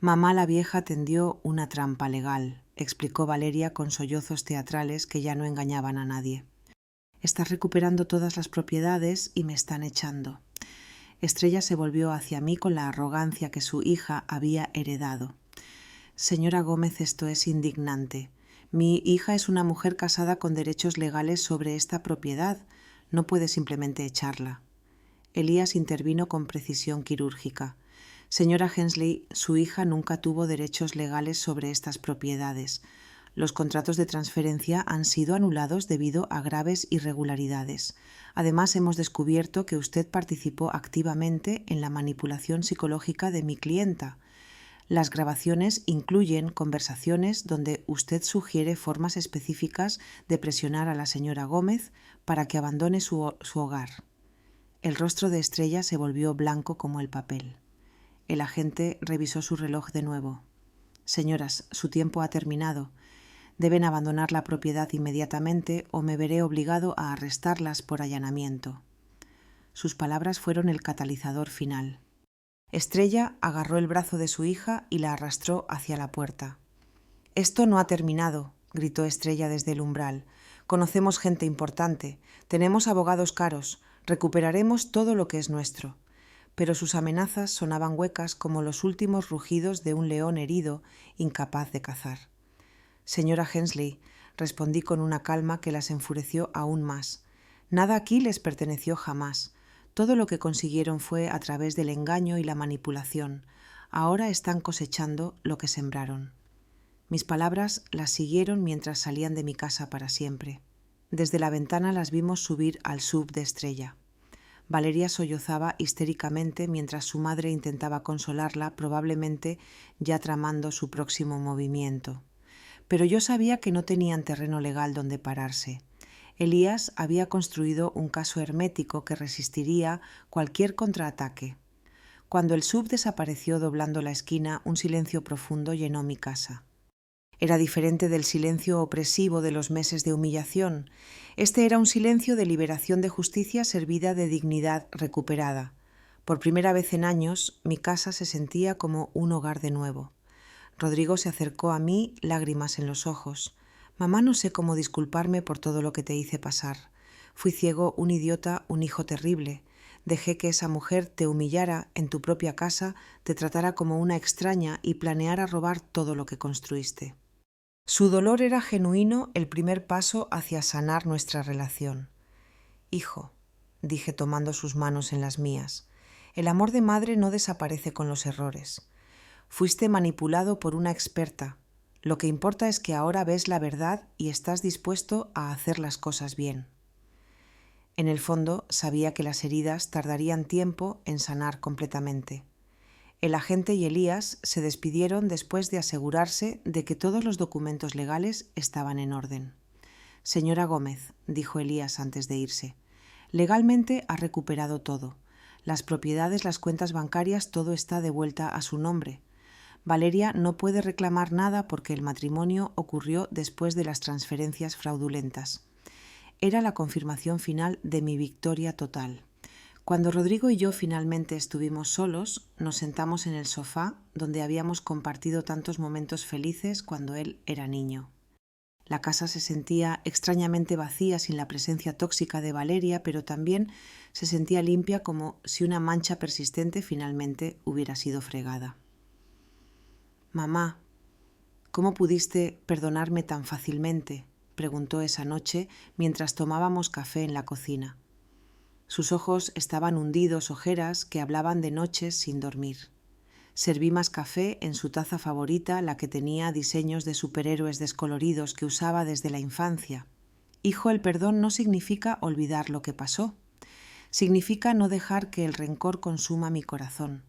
Mamá la vieja tendió una trampa legal, explicó Valeria con sollozos teatrales que ya no engañaban a nadie. Está recuperando todas las propiedades y me están echando. Estrella se volvió hacia mí con la arrogancia que su hija había heredado. Señora Gómez, esto es indignante. Mi hija es una mujer casada con derechos legales sobre esta propiedad. No puede simplemente echarla. Elías intervino con precisión quirúrgica. Señora Hensley, su hija nunca tuvo derechos legales sobre estas propiedades. Los contratos de transferencia han sido anulados debido a graves irregularidades. Además, hemos descubierto que usted participó activamente en la manipulación psicológica de mi clienta. Las grabaciones incluyen conversaciones donde usted sugiere formas específicas de presionar a la señora Gómez para que abandone su hogar. El rostro de Estrella se volvió blanco como el papel. El agente revisó su reloj de nuevo. Señoras, su tiempo ha terminado. Deben abandonar la propiedad inmediatamente o me veré obligado a arrestarlas por allanamiento. Sus palabras fueron el catalizador final. Estrella agarró el brazo de su hija y la arrastró hacia la puerta. «Esto no ha terminado», gritó Estrella desde el umbral. «Conocemos gente importante, tenemos abogados caros, recuperaremos todo lo que es nuestro». Pero sus amenazas sonaban huecas como los últimos rugidos de un león herido, incapaz de cazar. «Señora Hensley», respondí con una calma que las enfureció aún más. «Nada aquí les perteneció jamás. Todo lo que consiguieron fue a través del engaño y la manipulación. Ahora están cosechando lo que sembraron». Mis palabras las siguieron mientras salían de mi casa para siempre. Desde la ventana las vimos subir al sub de Estrella. Valeria sollozaba histéricamente mientras su madre intentaba consolarla, probablemente ya tramando su próximo movimiento. Pero yo sabía que no tenían terreno legal donde pararse. Elías había construido un caso hermético que resistiría cualquier contraataque. Cuando el sub desapareció doblando la esquina, un silencio profundo llenó mi casa. Era diferente del silencio opresivo de los meses de humillación. Este era un silencio de liberación de justicia servida de dignidad recuperada. Por primera vez en años, mi casa se sentía como un hogar de nuevo. Rodrigo se acercó a mí, lágrimas en los ojos. «Mamá, no sé cómo disculparme por todo lo que te hice pasar. Fui ciego, un idiota, un hijo terrible. Dejé que esa mujer te humillara en tu propia casa, te tratara como una extraña y planeara robar todo lo que construiste». Su dolor era genuino, el primer paso hacia sanar nuestra relación. «Hijo», dije tomando sus manos en las mías, «el amor de madre no desaparece con los errores. Fuiste manipulado por una experta. Lo que importa es que ahora ves la verdad y estás dispuesto a hacer las cosas bien». En el fondo sabía que las heridas tardarían tiempo en sanar completamente. El agente y Elías se despidieron después de asegurarse de que todos los documentos legales estaban en orden. «Señora Gómez», dijo Elías antes de irse, «legalmente ha recuperado todo. Las propiedades, las cuentas bancarias, todo está de vuelta a su nombre. Valeria no puede reclamar nada porque el matrimonio ocurrió después de las transferencias fraudulentas. Era la confirmación final de mi victoria total. Cuando Rodrigo y yo finalmente estuvimos solos, nos sentamos en el sofá donde habíamos compartido tantos momentos felices cuando él era niño. La casa se sentía extrañamente vacía sin la presencia tóxica de Valeria, pero también se sentía limpia como si una mancha persistente finalmente hubiera sido fregada. «Mamá, ¿cómo pudiste perdonarme tan fácilmente?», preguntó esa noche mientras tomábamos café en la cocina. Sus ojos estaban hundidos, ojeras que hablaban de noches sin dormir. Serví más café en su taza favorita, la que tenía diseños de superhéroes descoloridos que usaba desde la infancia. «Hijo, el perdón no significa olvidar lo que pasó. Significa no dejar que el rencor consuma mi corazón.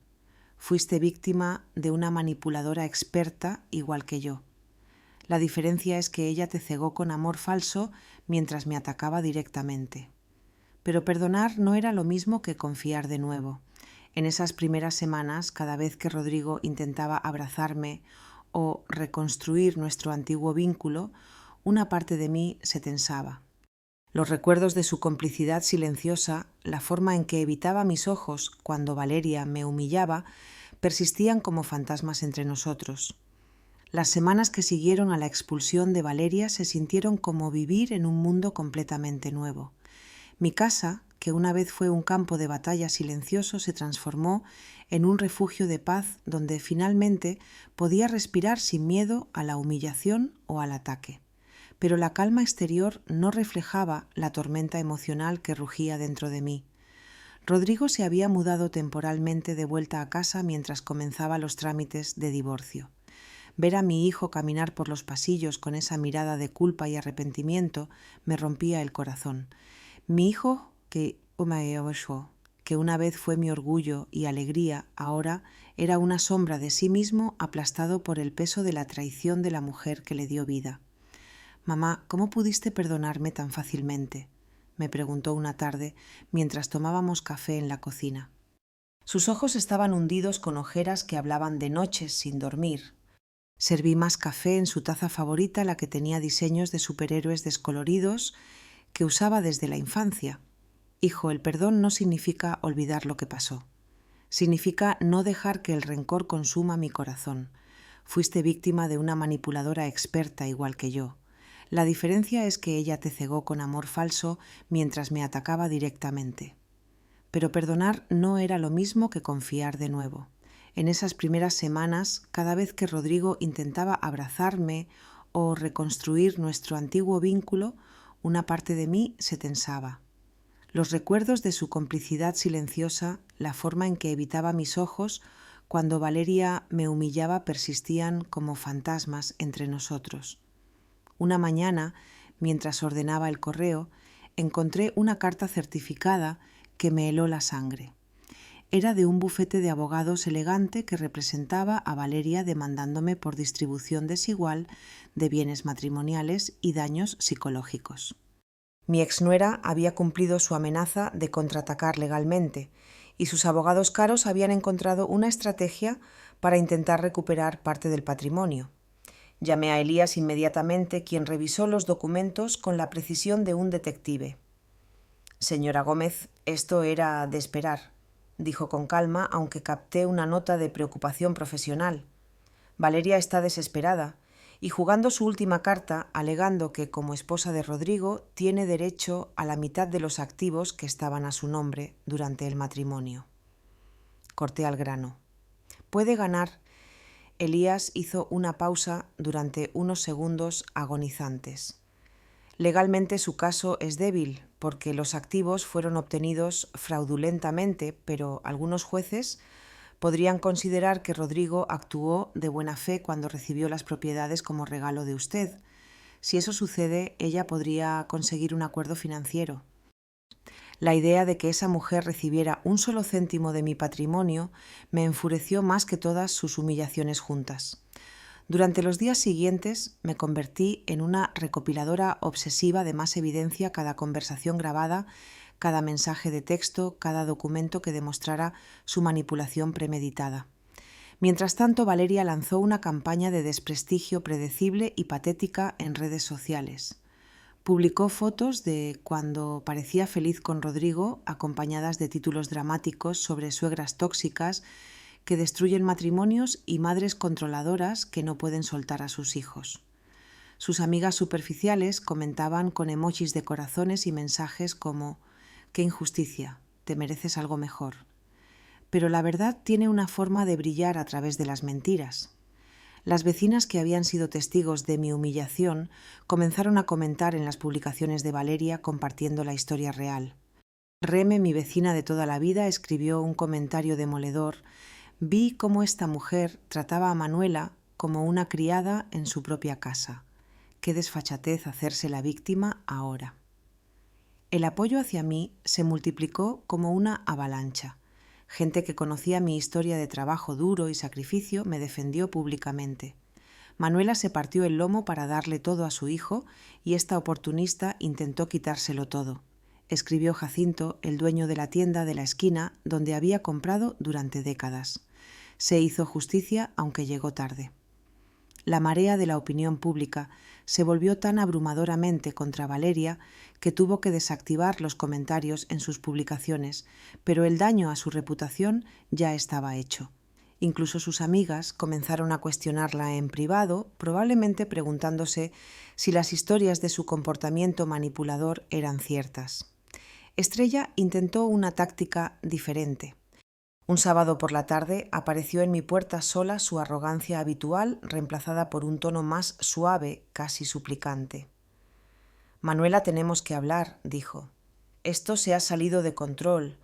Fuiste víctima de una manipuladora experta igual que yo. La diferencia es que ella te cegó con amor falso mientras me atacaba directamente». Pero perdonar no era lo mismo que confiar de nuevo. En esas primeras semanas, cada vez que Rodrigo intentaba abrazarme o reconstruir nuestro antiguo vínculo, una parte de mí se tensaba. Los recuerdos de su complicidad silenciosa, la forma en que evitaba mis ojos cuando Valeria me humillaba, persistían como fantasmas entre nosotros. Las semanas que siguieron a la expulsión de Valeria se sintieron como vivir en un mundo completamente nuevo. Mi casa, que una vez fue un campo de batalla silencioso, se transformó en un refugio de paz donde finalmente podía respirar sin miedo a la humillación o al ataque. Pero la calma exterior no reflejaba la tormenta emocional que rugía dentro de mí. Rodrigo se había mudado temporalmente de vuelta a casa mientras comenzaba los trámites de divorcio. Ver a mi hijo caminar por los pasillos con esa mirada de culpa y arrepentimiento me rompía el corazón. Mi hijo, que una vez fue mi orgullo y alegría, ahora era una sombra de sí mismo aplastado por el peso de la traición de la mujer que le dio vida. «Mamá, ¿cómo pudiste perdonarme tan fácilmente?», me preguntó una tarde mientras tomábamos café en la cocina. Sus ojos estaban hundidos con ojeras que hablaban de noches sin dormir. Serví más café en su taza favorita, la que tenía diseños de superhéroes descoloridos que usaba desde la infancia. «Hijo, el perdón no significa olvidar lo que pasó. Significa no dejar que el rencor consuma mi corazón. Fuiste víctima de una manipuladora experta igual que yo. La diferencia es que ella te cegó con amor falso mientras me atacaba directamente». Pero perdonar no era lo mismo que confiar de nuevo. En esas primeras semanas, cada vez que Rodrigo intentaba abrazarme o reconstruir nuestro antiguo vínculo, una parte de mí se tensaba. Los recuerdos de su complicidad silenciosa, la forma en que evitaba mis ojos cuando Valeria me humillaba, persistían como fantasmas entre nosotros. Una mañana, mientras ordenaba el correo, encontré una carta certificada que me heló la sangre. Era de un bufete de abogados elegante que representaba a Valeria demandándome por distribución desigual de bienes matrimoniales y daños psicológicos. Mi exnuera había cumplido su amenaza de contraatacar legalmente y sus abogados caros habían encontrado una estrategia para intentar recuperar parte del patrimonio. Llamé a Elías inmediatamente, quien revisó los documentos con la precisión de un detective. «Señora Gómez, esto era de esperar», dijo con calma, aunque capté una nota de preocupación profesional. «Valeria está desesperada y jugando su última carta, alegando que, como esposa de Rodrigo, tiene derecho a la mitad de los activos que estaban a su nombre durante el matrimonio». Corté al grano. «Puede ganar». Elías hizo una pausa durante unos segundos agonizantes. «Legalmente su caso es débil, porque los activos fueron obtenidos fraudulentamente, pero algunos jueces podrían considerar que Rodrigo actuó de buena fe cuando recibió las propiedades como regalo de usted. Si eso sucede, ella podría conseguir un acuerdo financiero». La idea de que esa mujer recibiera un solo céntimo de mi patrimonio me enfureció más que todas sus humillaciones juntas. Durante los días siguientes me convertí en una recopiladora obsesiva de más evidencia, cada conversación grabada, cada mensaje de texto, cada documento que demostrara su manipulación premeditada. Mientras tanto, Valeria lanzó una campaña de desprestigio predecible y patética en redes sociales. Publicó fotos de cuando parecía feliz con Rodrigo, acompañadas de títulos dramáticos sobre suegras tóxicas que destruyen matrimonios y madres controladoras que no pueden soltar a sus hijos. Sus amigas superficiales comentaban con emojis de corazones y mensajes como «¡Qué injusticia! Te mereces algo mejor». Pero la verdad tiene una forma de brillar a través de las mentiras. Las vecinas que habían sido testigos de mi humillación comenzaron a comentar en las publicaciones de Valeria compartiendo la historia real. Reme, mi vecina de toda la vida, escribió un comentario demoledor: «Vi cómo esta mujer trataba a Manuela como una criada en su propia casa. Qué desfachatez hacerse la víctima ahora». El apoyo hacia mí se multiplicó como una avalancha. Gente que conocía mi historia de trabajo duro y sacrificio me defendió públicamente. Manuela se partió el lomo para darle todo a su hijo y esta oportunista intentó quitárselo todo, escribió Jacinto, el dueño de la tienda de la esquina donde había comprado durante décadas. Se hizo justicia, aunque llegó tarde. La marea de la opinión pública se volvió tan abrumadoramente contra Valeria que tuvo que desactivar los comentarios en sus publicaciones, pero el daño a su reputación ya estaba hecho. Incluso sus amigas comenzaron a cuestionarla en privado, probablemente preguntándose si las historias de su comportamiento manipulador eran ciertas. Estrella intentó una táctica diferente. Un sábado por la tarde apareció en mi puerta sola su arrogancia habitual, reemplazada por un tono más suave, casi suplicante. «Manuela, tenemos que hablar», dijo. «Esto se ha salido de control.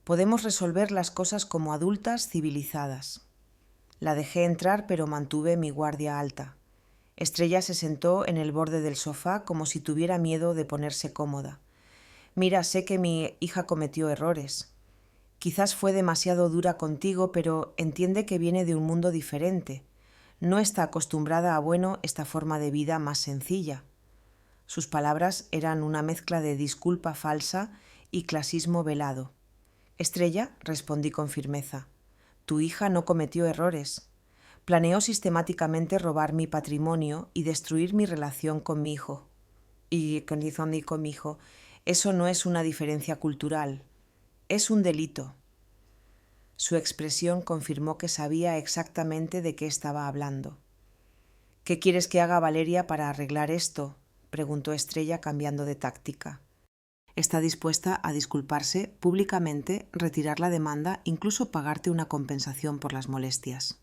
Podemos resolver las cosas como adultas civilizadas. La dejé entrar, pero mantuve mi guardia alta. Estrella se sentó en el borde del sofá como si tuviera miedo de ponerse cómoda. Mira, sé que mi hija cometió errores. Quizás fue demasiado dura contigo, pero entiende que viene de un mundo diferente. No está acostumbrada a esta forma de vida más sencilla. Sus palabras eran una mezcla de disculpa falsa y clasismo velado. Estrella, respondí con firmeza, tu hija no cometió errores. Planeó sistemáticamente robar mi patrimonio y destruir mi relación con mi hijo. Y con mi hijo, eso no es una diferencia cultural, es un delito. Su expresión confirmó que sabía exactamente de qué estaba hablando. ¿Qué quieres que haga Valeria para arreglar esto?, preguntó Estrella cambiando de táctica. Está dispuesta a disculparse públicamente, retirar la demanda, incluso pagarte una compensación por las molestias.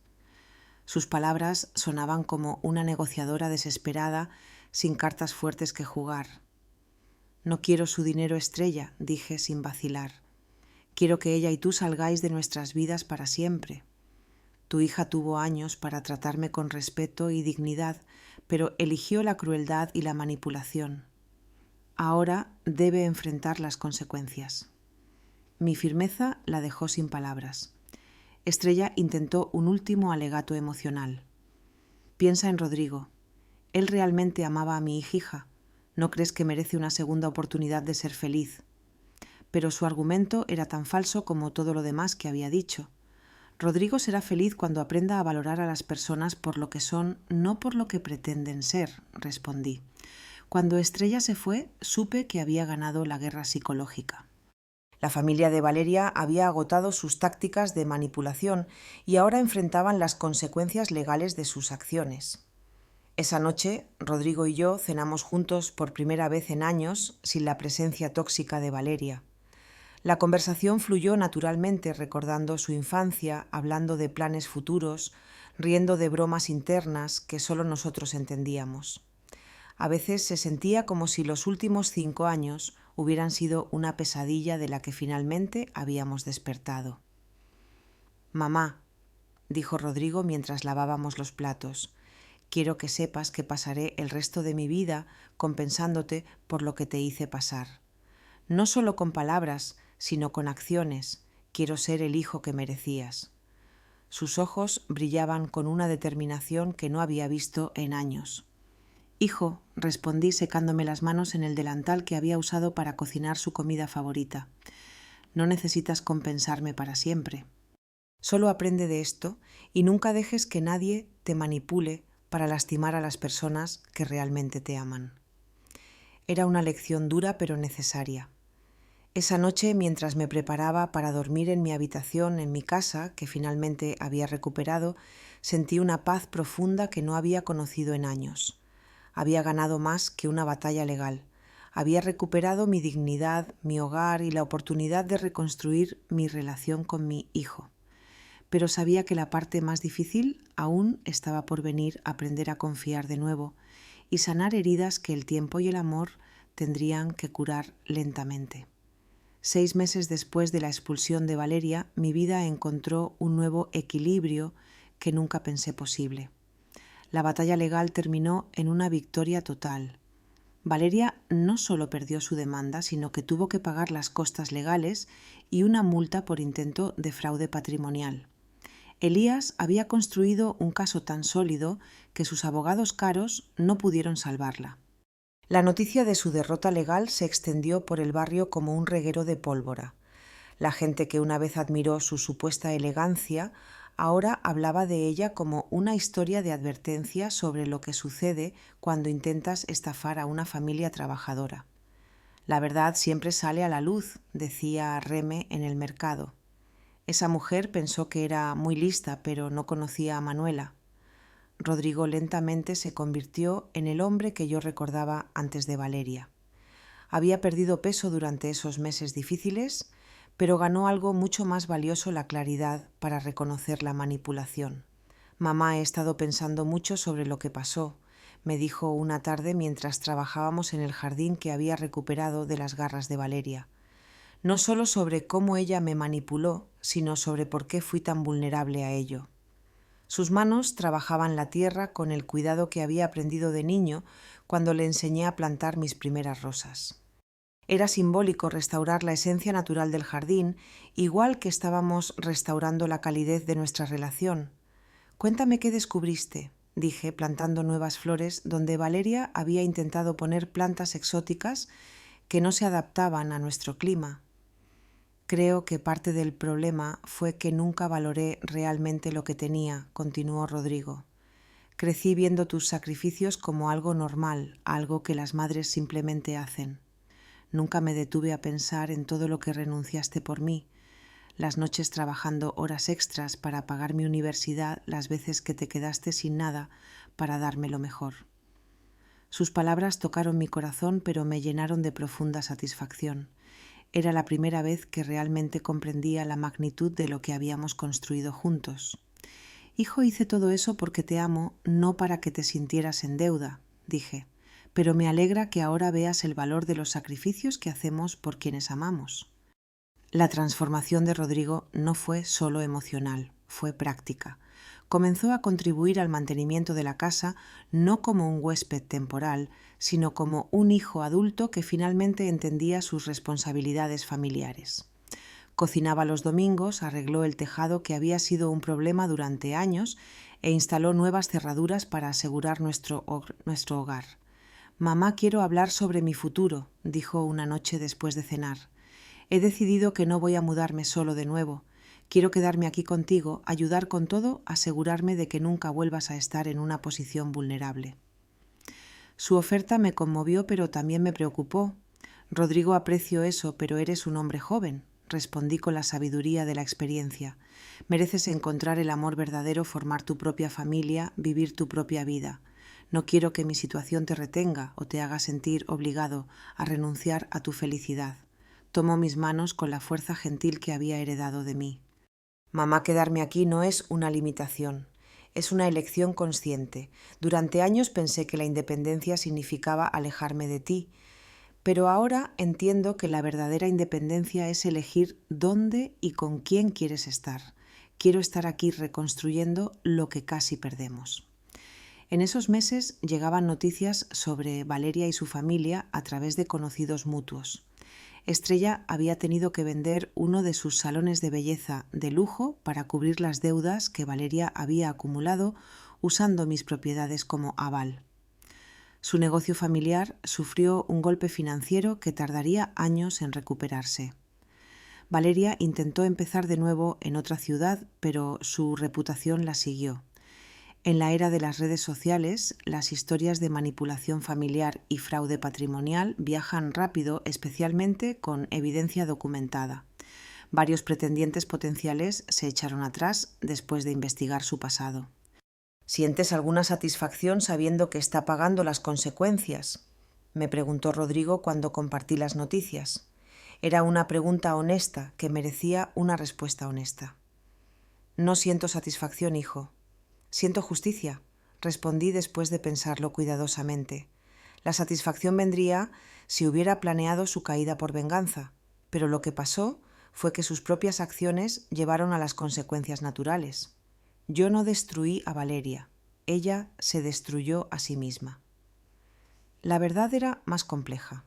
Sus palabras sonaban como una negociadora desesperada, sin cartas fuertes que jugar. No quiero su dinero, Estrella, dije sin vacilar. Quiero que ella y tú salgáis de nuestras vidas para siempre. Tu hija tuvo años para tratarme con respeto y dignidad, pero eligió la crueldad y la manipulación. Ahora debe enfrentar las consecuencias. Mi firmeza la dejó sin palabras. Estrella intentó un último alegato emocional. Piensa en Rodrigo. Él realmente amaba a mi hija. ¿No crees que merece una segunda oportunidad de ser feliz? Pero su argumento era tan falso como todo lo demás que había dicho. Rodrigo será feliz cuando aprenda a valorar a las personas por lo que son, no por lo que pretenden ser, respondí. Cuando Estrella se fue, supe que había ganado la guerra psicológica. La familia de Valeria había agotado sus tácticas de manipulación y ahora enfrentaban las consecuencias legales de sus acciones. Esa noche, Rodrigo y yo cenamos juntos por primera vez en años sin la presencia tóxica de Valeria. La conversación fluyó naturalmente, recordando su infancia, hablando de planes futuros, riendo de bromas internas que solo nosotros entendíamos. A veces se sentía como si los últimos 5 años hubieran sido una pesadilla de la que finalmente habíamos despertado. «Mamá», dijo Rodrigo mientras lavábamos los platos, «quiero que sepas que pasaré el resto de mi vida compensándote por lo que te hice pasar. No solo con palabras, sino con acciones. Quiero ser el hijo que merecías». Sus ojos brillaban con una determinación que no había visto en años. «Hijo», respondí secándome las manos en el delantal que había usado para cocinar su comida favorita, «no necesitas compensarme para siempre. Solo aprende de esto y nunca dejes que nadie te manipule para lastimar a las personas que realmente te aman». Era una lección dura pero necesaria. Esa noche, mientras me preparaba para dormir en mi habitación en mi casa, que finalmente había recuperado, sentí una paz profunda que no había conocido en años. Había ganado más que una batalla legal. Había recuperado mi dignidad, mi hogar y la oportunidad de reconstruir mi relación con mi hijo. Pero sabía que la parte más difícil aún estaba por venir, aprender a confiar de nuevo y sanar heridas que el tiempo y el amor tendrían que curar lentamente. 6 meses después de la expulsión de Valeria, mi vida encontró un nuevo equilibrio que nunca pensé posible. La batalla legal terminó en una victoria total. Valeria no solo perdió su demanda, sino que tuvo que pagar las costas legales y una multa por intento de fraude patrimonial. Elías había construido un caso tan sólido que sus abogados caros no pudieron salvarla. La noticia de su derrota legal se extendió por el barrio como un reguero de pólvora. La gente que una vez admiró su supuesta elegancia ahora hablaba de ella como una historia de advertencia sobre lo que sucede cuando intentas estafar a una familia trabajadora. «La verdad siempre sale a la luz», decía Reme en el mercado. Esa mujer pensó que era muy lista, pero no conocía a Manuela. Rodrigo lentamente se convirtió en el hombre que yo recordaba antes de Valeria. Había perdido peso durante esos meses difíciles, pero ganó algo mucho más valioso: la claridad para reconocer la manipulación. «Mamá, he estado pensando mucho sobre lo que pasó», me dijo una tarde mientras trabajábamos en el jardín que había recuperado de las garras de Valeria. no solo sobre cómo ella me manipuló, sino sobre por qué fui tan vulnerable a ello. Sus manos trabajaban la tierra con el cuidado que había aprendido de niño cuando le enseñé a plantar mis primeras rosas. Era simbólico restaurar la esencia natural del jardín, igual que estábamos restaurando la calidez de nuestra relación. «Cuéntame qué descubriste», dije, plantando nuevas flores donde Valeria había intentado poner plantas exóticas que no se adaptaban a nuestro clima. «Creo que parte del problema fue que nunca valoré realmente lo que tenía», continuó Rodrigo. «Crecí viendo tus sacrificios como algo normal, algo que las madres simplemente hacen. Nunca me detuve a pensar en todo lo que renunciaste por mí, las noches trabajando horas extras para pagar mi universidad, las veces que te quedaste sin nada para darme lo mejor». Sus palabras tocaron mi corazón, pero me llenaron de profunda satisfacción. Era la primera vez que realmente comprendía la magnitud de lo que habíamos construido juntos. «Hijo, hice todo eso porque te amo, no para que te sintieras en deuda», dije, «pero me alegra que ahora veas el valor de los sacrificios que hacemos por quienes amamos». La transformación de Rodrigo no fue solo emocional, fue práctica. Comenzó a contribuir al mantenimiento de la casa no como un huésped temporal, sino como un hijo adulto que finalmente entendía sus responsabilidades familiares. Cocinaba los domingos, arregló el tejado que había sido un problema durante años e instaló nuevas cerraduras para asegurar nuestro hogar. «Mamá, quiero hablar sobre mi futuro», dijo una noche después de cenar. «He decidido que no voy a mudarme solo de nuevo. Quiero quedarme aquí contigo, ayudar con todo, asegurarme de que nunca vuelvas a estar en una posición vulnerable». Su oferta me conmovió, pero también me preocupó. «Rodrigo, aprecio eso, pero eres un hombre joven», respondí con la sabiduría de la experiencia. «Mereces encontrar el amor verdadero, formar tu propia familia, vivir tu propia vida. No quiero que mi situación te retenga o te haga sentir obligado a renunciar a tu felicidad». Tomó mis manos con la fuerza gentil que había heredado de mí. «Mamá, quedarme aquí no es una limitación, es una elección consciente. Durante años pensé que la independencia significaba alejarme de ti, pero ahora entiendo que la verdadera independencia es elegir dónde y con quién quieres estar. Quiero estar aquí reconstruyendo lo que casi perdemos». En esos meses llegaban noticias sobre Valeria y su familia a través de conocidos mutuos. Estrella había tenido que vender uno de sus salones de belleza de lujo para cubrir las deudas que Valeria había acumulado usando mis propiedades como aval. Su negocio familiar sufrió un golpe financiero que tardaría años en recuperarse. Valeria intentó empezar de nuevo en otra ciudad, pero su reputación la siguió. En la era de las redes sociales, las historias de manipulación familiar y fraude patrimonial viajan rápido, especialmente con evidencia documentada. Varios pretendientes potenciales se echaron atrás después de investigar su pasado. «¿Sientes alguna satisfacción sabiendo que está pagando las consecuencias?», me preguntó Rodrigo cuando compartí las noticias. Era una pregunta honesta que merecía una respuesta honesta. «No siento satisfacción, hijo. Siento justicia», respondí después de pensarlo cuidadosamente. La satisfacción vendría si hubiera planeado su caída por venganza, pero lo que pasó fue que sus propias acciones llevaron a las consecuencias naturales. Yo no destruí a Valeria, ella se destruyó a sí misma. La verdad era más compleja.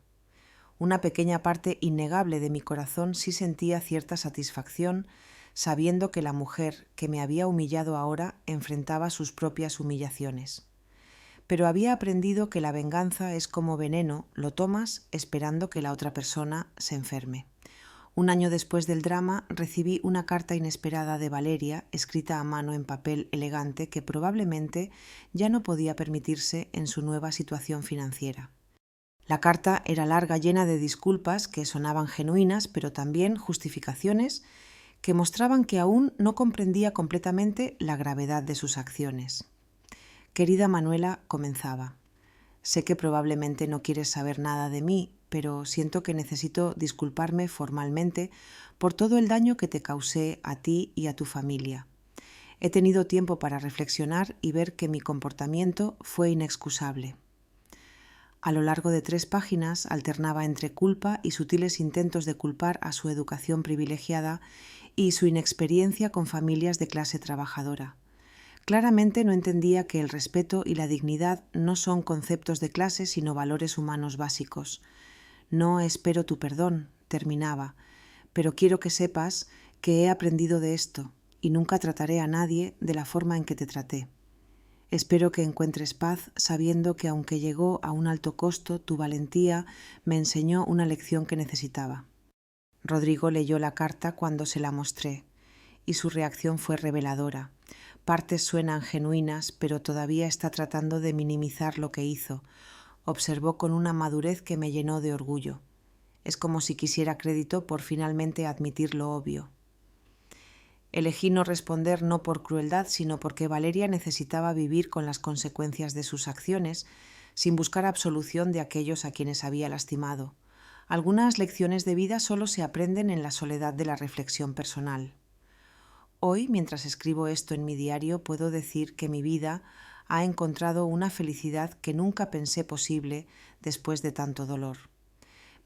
Una pequeña parte innegable de mi corazón sí sentía cierta satisfacción sabiendo que la mujer que me había humillado ahora enfrentaba sus propias humillaciones. Pero había aprendido que la venganza es como veneno, lo tomas esperando que la otra persona se enferme. Un año después del drama recibí una carta inesperada de Valeria, escrita a mano en papel elegante que probablemente ya no podía permitirse en su nueva situación financiera. La carta era larga, llena de disculpas que sonaban genuinas, pero también justificaciones que mostraban que aún no comprendía completamente la gravedad de sus acciones. «Querida Manuela», comenzaba, «sé que probablemente no quieres saber nada de mí, pero siento que necesito disculparme formalmente por todo el daño que te causé a ti y a tu familia. He tenido tiempo para reflexionar y ver que mi comportamiento fue inexcusable. A lo largo de 3 páginas alternaba entre culpa y sutiles intentos de culpar a su educación privilegiada y su inexperiencia con familias de clase trabajadora. Claramente no entendía que el respeto y la dignidad no son conceptos de clase sino valores humanos básicos. No espero tu perdón, terminaba, pero quiero que sepas que he aprendido de esto y nunca trataré a nadie de la forma en que te traté. Espero que encuentres paz sabiendo que aunque llegó a un alto costo, tu valentía me enseñó una lección que necesitaba. Rodrigo leyó la carta cuando se la mostré y su reacción fue reveladora. Partes suenan genuinas, pero todavía está tratando de minimizar lo que hizo. Observó con una madurez que me llenó de orgullo. Es como si quisiera crédito por finalmente admitir lo obvio. Elegí no responder no por crueldad, sino porque Valeria necesitaba vivir con las consecuencias de sus acciones, sin buscar absolución de aquellos a quienes había lastimado. Algunas lecciones de vida solo se aprenden en la soledad de la reflexión personal. Hoy, mientras escribo esto en mi diario, puedo decir que mi vida ha encontrado una felicidad que nunca pensé posible después de tanto dolor.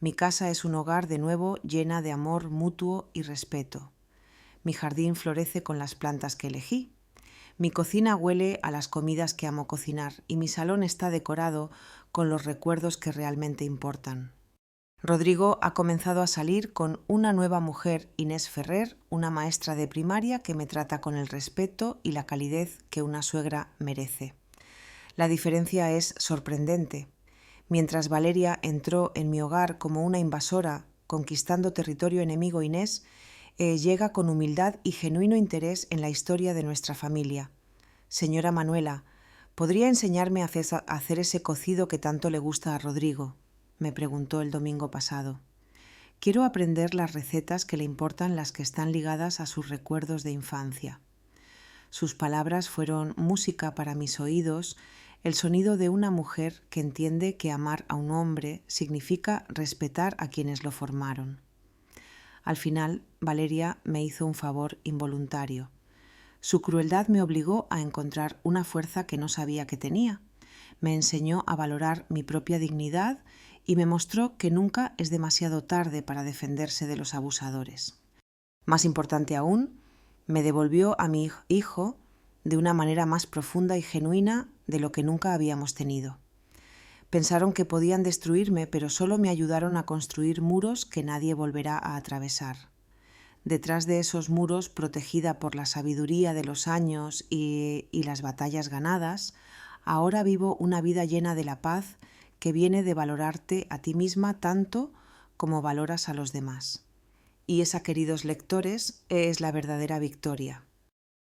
Mi casa es un hogar de nuevo llena de amor mutuo y respeto. Mi jardín florece con las plantas que elegí. Mi cocina huele a las comidas que amo cocinar y mi salón está decorado con los recuerdos que realmente importan. Rodrigo ha comenzado a salir con una nueva mujer, Inés Ferrer, una maestra de primaria que me trata con el respeto y la calidez que una suegra merece. La diferencia es sorprendente. Mientras Valeria entró en mi hogar como una invasora, conquistando territorio enemigo, Inés llega con humildad y genuino interés en la historia de nuestra familia. Señora Manuela, ¿podría enseñarme a hacer ese cocido que tanto le gusta a Rodrigo?, me preguntó el domingo pasado. Quiero aprender las recetas que le importan, las que están ligadas a sus recuerdos de infancia. Sus palabras fueron música para mis oídos, el sonido de una mujer que entiende que amar a un hombre significa respetar a quienes lo formaron. Al final, Valeria me hizo un favor involuntario. Su crueldad me obligó a encontrar una fuerza que no sabía que tenía. Me enseñó a valorar mi propia dignidad y me mostró que nunca es demasiado tarde para defenderse de los abusadores. Más importante aún, me devolvió a mi hijo de una manera más profunda y genuina de lo que nunca habíamos tenido. Pensaron que podían destruirme, pero solo me ayudaron a construir muros que nadie volverá a atravesar. Detrás de esos muros, protegida por la sabiduría de los años y las batallas ganadas, ahora vivo una vida llena de la paz que viene de valorarte a ti misma tanto como valoras a los demás. Y esa, queridos lectores, es la verdadera victoria.